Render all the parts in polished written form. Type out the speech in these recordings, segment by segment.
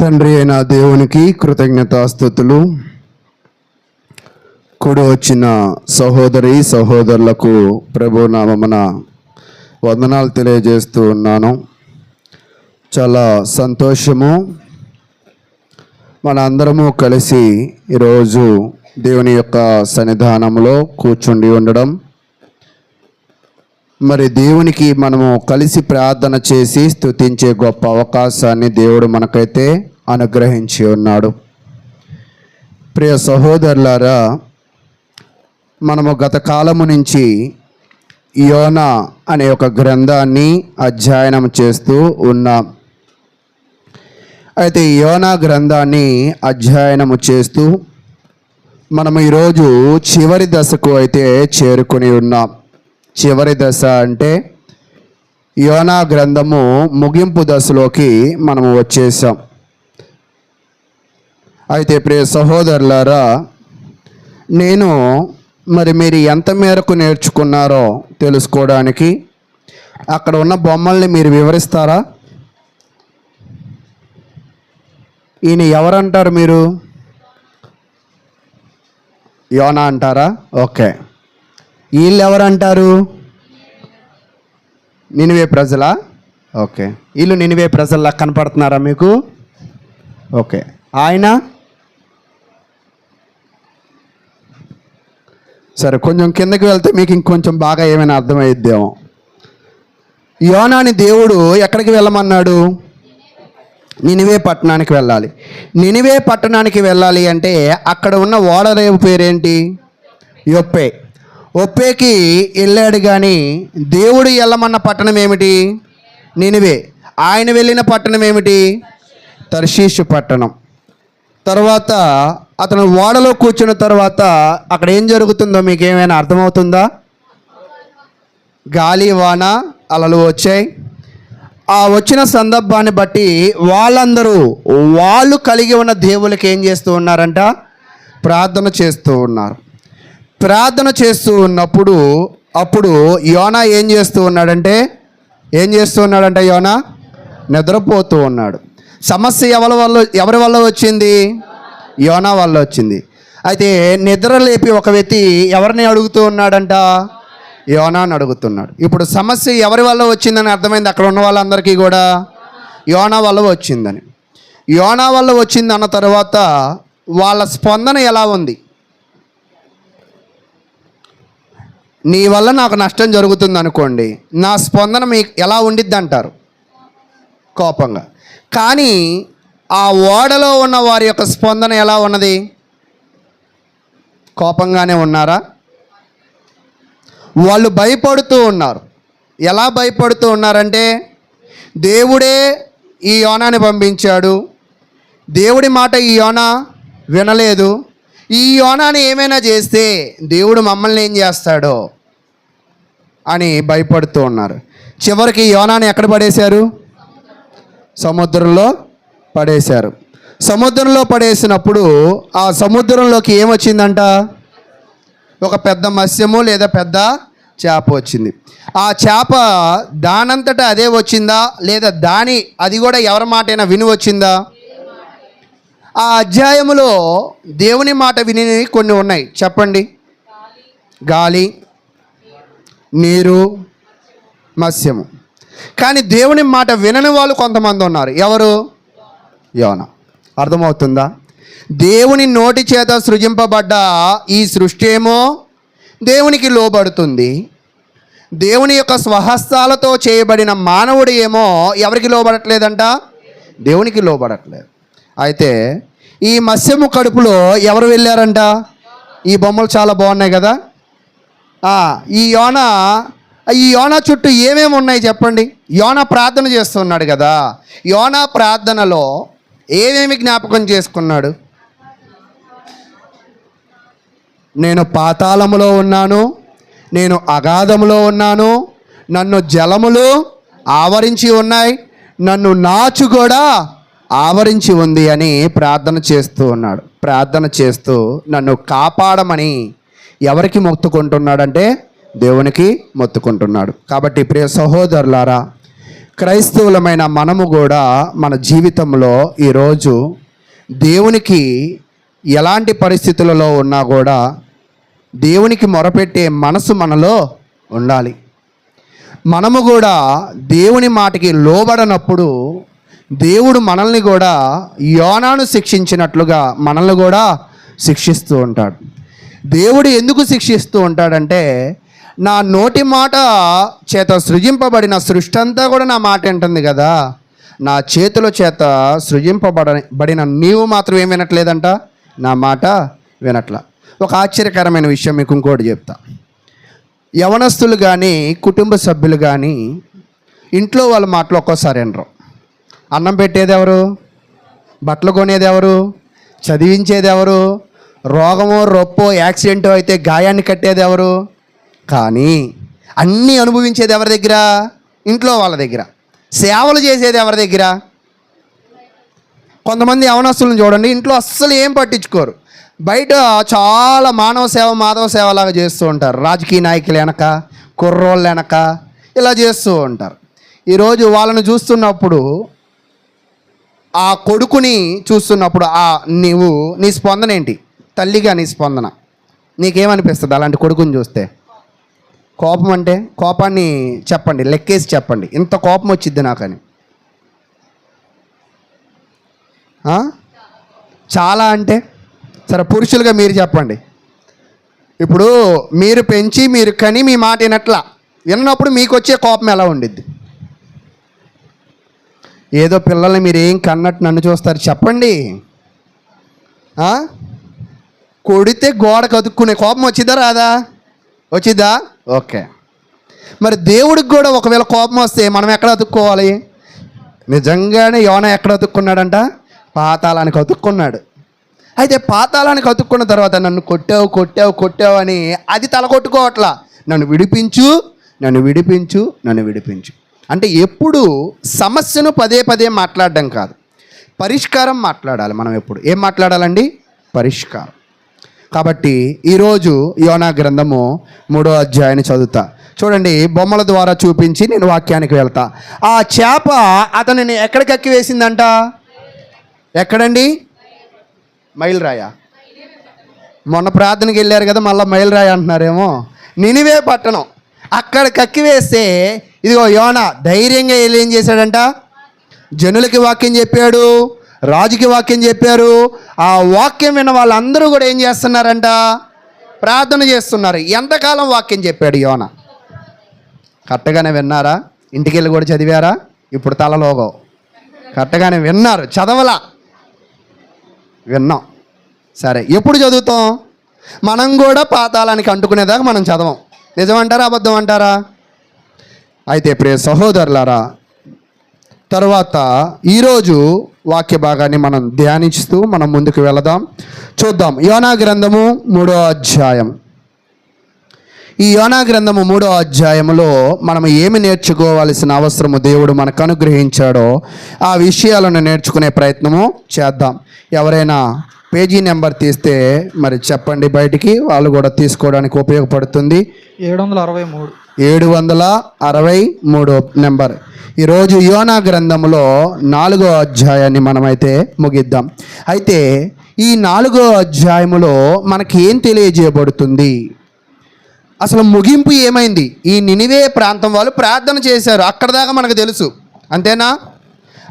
తండ్రి అయిన దేవునికి కృతజ్ఞతాస్తుతులు. కూడి వచ్చిన సహోదరి సహోదరులకు ప్రభు నామమున వందనాలు తెలియజేస్తూ ఉన్నాను. చాలా సంతోషము, మన అందరము కలిసి ఈరోజు దేవుని యొక్క సన్నిధానంలో కూర్చుండి ఉండడం, మరి దేవునికి మనము కలిసి ప్రార్థన చేసి స్తుతించే గొప్ప అవకాశాన్ని దేవుడు మనకైతే అనుగ్రహించి ఉన్నాడు. ప్రియ సహోదరులారా, మనము గత కాలము నుంచి యోనా అనే ఒక గ్రంథాన్ని అధ్యయనం చేస్తూ ఉన్నాం. అయితే యోనా గ్రంథాన్ని అధ్యయనము చేస్తూ మనము ఈరోజు చివరి దశకు అయితే చేరుకొని ఉన్నాం. చివరి దశ అంటే యోనా గ్రంథము ముగింపు దశలోకి మనము వచ్చేసాం. అయితే ప్రియ సహోదరులారా, నేను మీరు ఎంత మేరకు నేర్చుకున్నారో తెలుసుకోవడానికి అక్కడ ఉన్న బొమ్మల్ని మీరు వివరిస్తారా? ఈయన ఎవరంటారు? మీరు యోనా అంటారా? ఓకే. వీళ్ళు ఎవరంటారు? నినివే ప్రజలా? ఓకే. వీళ్ళు నినివే ప్రజల్లా కనపడుతున్నారా మీకు? ఓకే. ఆయన సరే, కొంచెం కిందకి వెళ్తే మీకు ఇంకొంచెం బాగా ఏమైనా అర్థమైద్దేమో. యోనాని దేవుడు ఎక్కడికి వెళ్ళమన్నాడు? నినివే పట్టణానికి వెళ్ళాలి. నినివే పట్టణానికి వెళ్ళాలి అంటే అక్కడ ఉన్న ఓడరేవు పేరేంటి? యొప్పే. ఒప్పేకి వెళ్ళాడు, కానీ దేవుడు వెళ్ళమన్న పట్టణం ఏమిటి? నినివే. ఆయన వెళ్ళిన పట్టణం ఏమిటి? తర్షీషు పట్టణం. తర్వాత అతను ఓడలో కూర్చున్న తర్వాత అక్కడ ఏం జరుగుతుందో మీకు ఏమైనా అర్థమవుతుందా? గాలి వాన అలలు వచ్చాయి. ఆ వచ్చిన సందర్భాన్ని బట్టి వాళ్ళు కలిగి ఉన్న దేవుళ్ళకి ఏం చేస్తూ ఉన్నారంట? ప్రార్థన చేస్తూ ఉన్నారు. ప్రార్థన చేస్తూ ఉన్నప్పుడు అప్పుడు యోనా ఏం చేస్తూ ఉన్నాడంటే యోనా నిద్రపోతూ ఉన్నాడు. సమస్య ఎవరి వల్ల వచ్చింది? యోనా వల్ల వచ్చింది. అయితే నిద్ర లేపి ఒక వ్యక్తి ఎవరిని అడుగుతూ ఉన్నాడంట? యోనాని అడుగుతున్నాడు. ఇప్పుడు సమస్య ఎవరి వల్ల వచ్చిందని అర్థమైంది అక్కడ ఉన్న వాళ్ళందరికీ కూడా. యోనా వల్ల వచ్చిందని. యోనా వల్ల వచ్చింది అన్న తర్వాత వాళ్ళ స్పందన ఎలా ఉంది? నీ వల్ల నాకు నష్టం జరుగుతుంది అనుకోండి, నా స్పందన మీకు ఎలా ఉండిద్ది అంటారు? కోపంగా. కానీ ఆ ఓడలో ఉన్న వారి యొక్క స్పందన ఎలా ఉన్నది? కోపంగానే ఉన్నారా? వాళ్ళు భయపడుతూ ఉన్నారు. ఎలా భయపడుతూ ఉన్నారంటే, దేవుడే ఈ యోనాని పంపించాడు, దేవుడి మాట ఈ యోనా వినలేదు, ఈ యోనాని ఏమైనా చేస్తే దేవుడు మమ్మల్ని ఏం చేస్తాడో అని భయపడుతూ ఉన్నారు. చివరికి యోనాని ఎక్కడ పడేశారు? సముద్రంలో పడేశారు. సముద్రంలో పడేసినప్పుడు ఆ సముద్రంలోకి ఏమొచ్చిందంట? ఒక పెద్ద మత్స్యము లేదా పెద్ద చేప వచ్చింది. ఆ చేప దానంతటా అదే వచ్చిందా, లేదా అది కూడా ఎవరి మాటైనా విని వచ్చిందా? ఆ అధ్యాయములో దేవుని మాట విని కొన్ని ఉన్నాయి, చెప్పండి. గాలి, నీరు, మత్స్యము. కానీ దేవుని మాట వినని వాళ్ళు కొంతమంది ఉన్నారు. ఎవరు? యోనా. అర్థమవుతుందా? దేవుని నోటి చేత సృజింపబడ్డ ఈ సృష్టి ఏమో దేవునికి లోబడుతుంది. దేవుని యొక్క స్వహస్తాలతో చేయబడిన మానవుడు ఏమో ఎవరికి లోబడట్లేదంట? దేవునికి లోబడట్లేదు. అయితే ఈ మత్స్యము కడుపులో ఎవరు వెళ్ళారంట? ఈ బొమ్మలు చాలా బాగున్నాయి కదా. ఈ యోనా చుట్టూ ఏమేమి ఉన్నాయి చెప్పండి. యోనా ప్రార్థన చేస్తున్నాడు కదా. యోనా ప్రార్థనలో ఏమేమి జ్ఞాపకం చేసుకున్నాడు? నేను పాతాళములో ఉన్నాను, నేను అగాధములో ఉన్నాను, నన్ను జలములు ఆవరించి ఉన్నాయి, నన్ను నాచు కూడా ఆవరించి ఉంది అని ప్రార్థన చేస్తూ ఉన్నాడు. ప్రార్థన చేస్తూ నన్ను కాపాడమని ఎవరికి మొత్తుకుంటున్నాడంటే దేవునికి మొత్తుకుంటున్నాడు. కాబట్టి ప్రియ సహోదరులారా, క్రైస్తవులమైన మనము కూడా మన జీవితంలో ఈరోజు దేవునికి ఎలాంటి పరిస్థితులలో ఉన్నా కూడా దేవునికి మొరపెట్టే మనసు మనలో ఉండాలి. మనము కూడా దేవుని మాటకి లోబడనప్పుడు దేవుడు మనల్ని కూడా యోనాను శిక్షించినట్లుగా మనల్ని కూడా శిక్షిస్తూ ఉంటాడు. దేవుడు ఎందుకు శిక్షిస్తూ ఉంటాడంటే, నా నోటి మాట చేత సృజింపబడిన సృష్టి అంతా కూడా నా మాట వింటుంది కదా, నా చేతుల చేత సృజింపబడిన నీవు మాత్రం ఏం వినట్లేదంట, నా మాట వినట్లా. ఒక ఆశ్చర్యకరమైన విషయం మీకు ఇంకోటి చెప్తా. యవనస్తులు కానీ కుటుంబ సభ్యులు కానీ ఇంట్లో వాళ్ళ మాటలు ఒక్కోసారి వినరు. అన్నం పెట్టేది ఎవరు, బట్టలు కొనేది ఎవరు, చదివించేది ఎవరు, రోగమో రొప్పో యాక్సిడెంటో అయితే గాయాన్ని కట్టేది ఎవరు, కానీ అన్నీ అనుభవించేది ఎవరి దగ్గర, ఇంట్లో వాళ్ళ దగ్గర. సేవలు చేసేది ఎవరి దగ్గర. కొంతమంది యవనస్తులను చూడండి, ఇంట్లో అస్సలు ఏం పట్టించుకోరు, బయట చాలా మానవ సేవ మాధవ సేవ లాగా చేస్తూ ఉంటారు. రాజకీయ నాయకులు వెనక, కుర్రోళ్ళు వెనక ఇలా చేస్తూ ఉంటారు. ఈరోజు వాళ్ళని చూస్తున్నప్పుడు, ఆ కొడుకుని చూస్తున్నప్పుడు నీవు నీ స్పందన ఏంటి? తల్లిగా నీ స్పందన నీకేమనిపిస్తుంది అలాంటి కొడుకుని చూస్తే? కోపం అంటే కోపాన్ని చెప్పండి, లెక్కేసి చెప్పండి, ఇంత కోపం వచ్చిద్ది నాకని. చాలా అంటే సరే పురుషులుగా మీరు చెప్పండి. ఇప్పుడు మీరు పెంచి మీరు కని మీ మాట విన్నప్పుడు మీకు వచ్చే కోపం ఎలా ఉండిద్ది? ఏదో పిల్లల్ని మీరు ఏం కన్నట్టు నన్ను చూస్తారు చెప్పండి. కొడితే గోడ కదుక్కునే కోపం వచ్చిద్దా రాదా? వచ్చిద్దా? ఓకే. మరి దేవుడికి కూడా ఒకవేళ కోపం వస్తే మనం ఎక్కడ అతుక్కోవాలి? నిజంగానే యోనా ఎక్కడ అతుక్కున్నాడంట? పాతాళానికి అతుక్కున్నాడు. అయితే పాతాళానికి అతుక్కున్న తర్వాత నన్ను కొట్టావు కొట్టావు కొట్టావు అని అది తలకొట్టుకోవట్లా, నన్ను విడిపించు నన్ను విడిపించు నన్ను విడిపించు అంటే ఎప్పుడు సమస్యను పదే పదే మాట్లాడడం కాదు, పరిష్కారం మాట్లాడాలి. మనం ఎప్పుడు ఏం మాట్లాడాలండి? పరిష్కారం. కాబట్టి ఈరోజు యోనా గ్రంథము 3వ అధ్యాయాన్ని చదువుతా. చూడండి, బొమ్మల ద్వారా చూపించి నేను వాక్యానికి వెళ్తా. ఆ చేప అతనిని ఎక్కడికి ఎక్కి వేసిందంట? ఎక్కడండి? మైలురాయ. మొన్న ప్రార్థనకి వెళ్ళారు కదా, మళ్ళీ మైలురాయ అంటున్నారేమో. నినివే పట్టణం. అక్కడ కక్కి వేస్తే ఇదిగో యోనా ధైర్యంగా వెళ్ళి ఏం చేశాడంట? జనులకి వాక్యం చెప్పాడు, రాజుకి వాక్యం చెప్పారు. ఆ వాక్యం విన్న వాళ్ళందరూ కూడా ఏం చేస్తున్నారంట? ప్రార్థన చేస్తున్నారు. ఎంతకాలం వాక్యం చెప్పాడు యోనా? కరెక్ట్గానే విన్నారా? ఇంటికి వెళ్ళి కూడా చదివారా? ఇప్పుడు తలలోగో కరెక్ట్గానే విన్నారు, చదవలా, విన్నాం. సరే, ఎప్పుడు చదువుతాం? మనం కూడా పాతాళానికి అంటుకునేదాకా మనం చదవం. నిజమంటారా అబద్ధం అంటారా? అయితే ప్రియ సహోదరులారా, తర్వాత ఈరోజు వాక్య భాగాన్ని మనం ధ్యానిస్తూ మనం ముందుకు వెళదాం. చూద్దాం యోనా గ్రంథము 3వ అధ్యాయం. ఈ యోనా గ్రంథము 3వ అధ్యాయంలో మనం ఏమి నేర్చుకోవాల్సిన అవసరము దేవుడు మనకు అనుగ్రహించాడో ఆ విషయాలను నేర్చుకునే ప్రయత్నము చేద్దాం. ఎవరైనా పేజీ నెంబర్ తీస్తే మరి చెప్పండి, బయటికి వాళ్ళు కూడా తీసుకోవడానికి ఉపయోగపడుతుంది. 763 నెంబర్. ఈరోజు యోనా గ్రంథంలో 4వ అధ్యాయాన్ని మనమైతే ముగిద్దాం. అయితే ఈ 4వ అధ్యాయములో మనకి ఏం తెలియజేయబడుతుంది? అసలు ముగింపు ఏమైంది? ఈ నినివే ప్రాంతం వాళ్ళు ప్రార్థన చేశారు, అక్కడ దాకా మనకు తెలుసు, అంతేనా?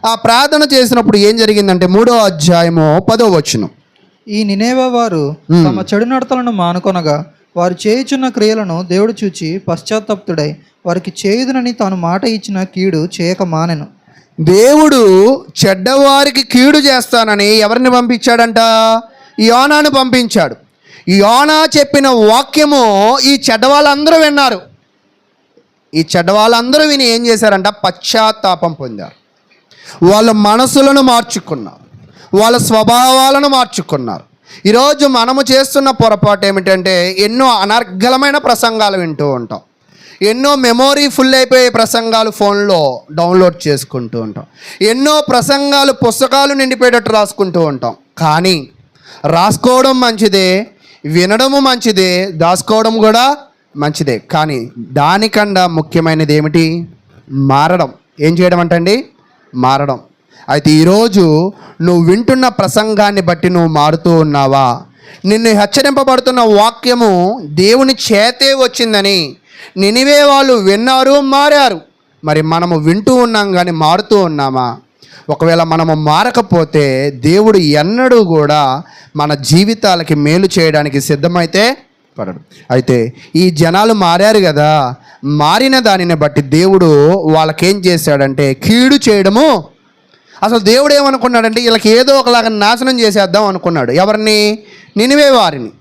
ఆ ప్రార్థన చేసినప్పుడు ఏం జరిగిందంటే 3వ అధ్యాయము 10వ వచనం. ఈ నినేవే వారు తమ చెడు నడతలను మానుకొనగా వారు చేయుచున్న క్రియలను దేవుడు చూచి పశ్చాత్తాప్తుడై వారికి చేయుదునని తాను మాట ఇచ్చిన కీడు చేయక మానెను. దేవుడు చెడ్డవారికి కీడు చేస్తానని ఎవరిని పంపించాడంట? యోనాను పంపించాడు. యోనా చెప్పిన వాక్యము ఈ చెడ్డవాళ్ళందరూ విన్నారు. ఈ చెడ్డవాళ్ళందరూ విని ఏం చేశారంట? పశ్చాత్తాపం పొందారు. వాళ్ళ మనసులను మార్చుకున్నారు, వాళ్ళ స్వభావాలను మార్చుకున్నారు. ఈరోజు మనము చేస్తున్న పొరపాటు ఏమిటంటే, ఎన్నో అనర్గళమైన ప్రసంగాలు వింటూ ఉంటాం, ఎన్నో మెమొరీ ఫుల్ అయిపోయే ప్రసంగాలు ఫోన్లో డౌన్లోడ్ చేసుకుంటూ ఉంటాం, ఎన్నో ప్రసంగాలు పుస్తకాలు నిండిపోయేటట్టు రాసుకుంటూ ఉంటాం. కానీ రాసుకోవడం మంచిదే, వినడము మంచిదే, దాచుకోవడం కూడా మంచిదే. కానీ దానికన్నా ముఖ్యమైనది ఏమిటి? మారడం. ఏం చేయడం అంటండి? మారడం. అయితే ఈరోజు నువ్వు వింటున్న ప్రసంగాన్ని బట్టి నువ్వు మారుతూ ఉన్నావా? నిన్ను హెచ్చరింపబడుతున్న వాక్యము దేవుని చేతే వచ్చిందని నినివే వాళ్ళు విన్నారు, మారారు. మరి మనము వింటూ ఉన్నాం కానీ మారుతూ ఉన్నామా? ఒకవేళ మనము మారకపోతే దేవుడు ఎన్నడూ కూడా మన జీవితాలకి మేలు చేయడానికి సిద్ధమైతే పడడు. అయితే ఈ జనాలు మారారు కదా, మారిన దానిని బట్టి దేవుడు వాళ్ళకేం చేశాడంటే కీడు చేయడము. అసలు దేవుడు ఏమనుకున్నాడంటే వీళ్ళకి ఏదో ఒకలాగా నాశనం చేసేద్దాం అనుకున్నాడు. ఎవరిని? నినివే వారిని.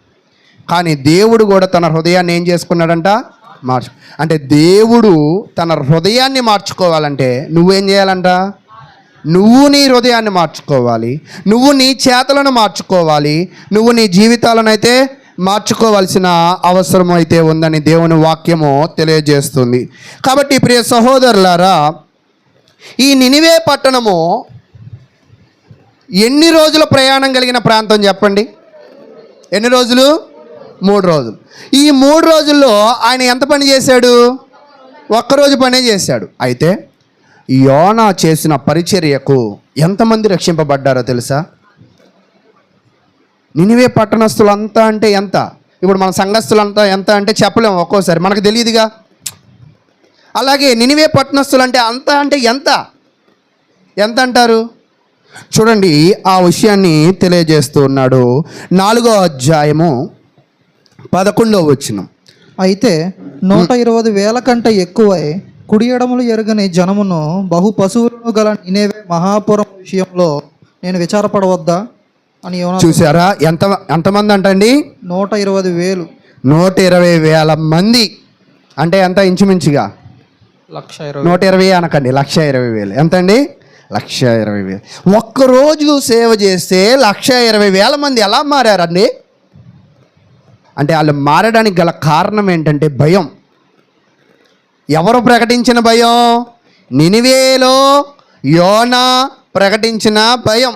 కానీ దేవుడు కూడా తన హృదయాన్ని ఏం చేసుకున్నాడంట? అంటే దేవుడు తన హృదయాన్ని మార్చుకోవాలంటే నువ్వేం చేయాలంట? నువ్వు నీ హృదయాన్ని మార్చుకోవాలి, నువ్వు నీ చేతలను మార్చుకోవాలి, నువ్వు నీ జీవితాలను అయితే మార్చుకోవాల్సిన అవసరం అయితే ఉందని దేవుని వాక్యము తెలియజేస్తుంది. కాబట్టి ప్రియ సహోదరులారా, ఈ నినివే పట్టణము ఎన్ని రోజుల ప్రయాణం కలిగిన ప్రాంతం చెప్పండి? ఎన్ని రోజులు? 3 రోజులు. ఈ 3 రోజుల్లో ఆయన ఎంత పని చేశాడు? ఒక్కరోజు పనే చేశాడు. అయితే యోనా చేసిన పరిచర్యకు ఎంతమంది రక్షింపబడ్డారో తెలుసా? నినివే పట్టణస్తులంతా అంటే ఎంత? ఇప్పుడు మన సంఘస్థులంతా ఎంత అంటే చెప్పలేము, ఒక్కోసారి మనకు తెలియదుగా. అలాగే నినివే పట్టణస్తులు అంటే అంత అంటే ఎంత అంటారు? చూడండి, ఆ విషయాన్ని తెలియజేస్తూ ఉన్నాడు. 4వ అధ్యాయము 11వ వచనం. అయితే 120,000 కంటే ఎక్కువై కుడి ఎడములు ఎరుగని జనమును బహు పశువులను గల నినివే మహాపురం విషయంలో నేను విచారపడవద్దా అని యోనా. చూసారా ఎంతమంది అంటండి? 120,000. 120,000 మంది అంటే ఎంత? ఇంచుమించుగా 120,000. 120 అనకండి, 120,000. ఎంతండి? 120,000. ఒక్కరోజు సేవ చేస్తే 120,000 మంది ఎలా మారారండి? అంటే వాళ్ళు మారడానికి గల కారణం ఏంటంటే భయం. ఎవరు ప్రకటించిన భయం? నినివేలో యోనా ప్రకటించిన భయం.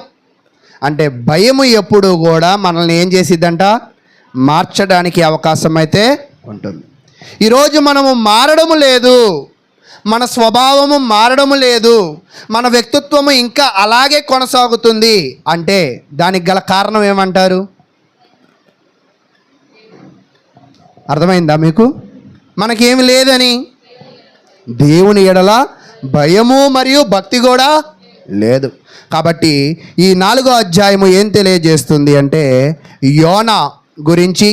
అంటే భయము ఎప్పుడు కూడా మనల్ని ఏం చేసిద్దంట? మార్చడానికి అవకాశం అయితే ఉంటుంది. ఈరోజు మనము మారడము లేదు, మన స్వభావము మారడము లేదు, మన వ్యక్తిత్వము ఇంకా అలాగే కొనసాగుతుంది అంటే దానికి గల కారణం ఏమంటారు? అర్థమైందా మీకు? మనకేమి లేదని, దేవుని ఎడల భయము మరియు భక్తి కూడా లేదు. కాబట్టి ఈ 4వ అధ్యాయము ఏం తెలియజేస్తుంది అంటే యోనా గురించి,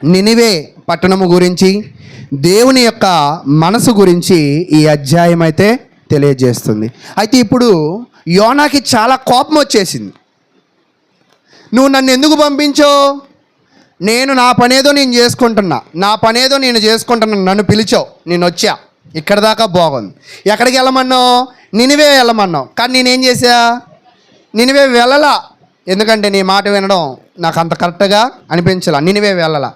నినివే పట్టణము గురించి, దేవుని యొక్క మనసు గురించి ఈ అధ్యాయం అయితే తెలియజేస్తుంది. అయితే ఇప్పుడు యోనాకి చాలా కోపం వచ్చేసింది. నువ్వు నన్ను ఎందుకు పంపించావు? నేను నా పనేదో నేను చేసుకుంటున్నా, నన్ను పిలిచావు, నేను వచ్చా, ఇక్కడ దాకా బాగుంది. ఎక్కడికి వెళ్ళమన్నావు? నినివే వెళ్ళమన్నావు. కానీ నేనేం చేశా? నినివే వెళ్ళలా. ఎందుకంటే నీ మాట వినడం నాకు అంత కరెక్ట్గా అనిపించలా. నినివే వెళ్ళలా.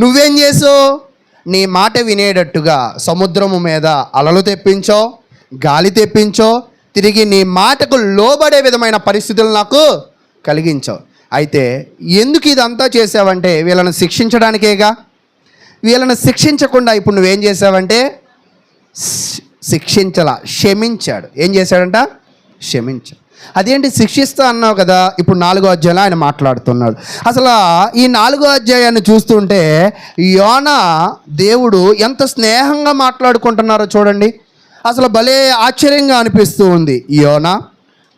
నువ్వేం చేసావు? నీ మాట వినేటట్టుగా సముద్రము మీద అలలు తెప్పించో, గాలి తెప్పించో, తిరిగి నీ మాటకు లోబడే విధమైన పరిస్థితులు నాకు కలిగించావు. అయితే ఎందుకు ఇదంతా చేసావంటే వీళ్ళని శిక్షించడానికేగా. వీళ్ళని శిక్షించకుండా ఇప్పుడు నువ్వేం చేసావంటే శిక్షించలా, క్షమించాడు. ఏం చేశాడంట? క్షమించాడు. అదేంటి శిక్షిస్తా అన్నావు కదా? ఇప్పుడు 4వ అధ్యాయంలో ఆయన మాట్లాడుతున్నాడు. అసలు ఈ 4వ అధ్యాయాన్ని చూస్తుంటే యోనా దేవుడు ఎంత స్నేహంగా మాట్లాడుకుంటున్నారో చూడండి. అసలు భలే ఆశ్చర్యంగా అనిపిస్తూ ఉంది. యోనా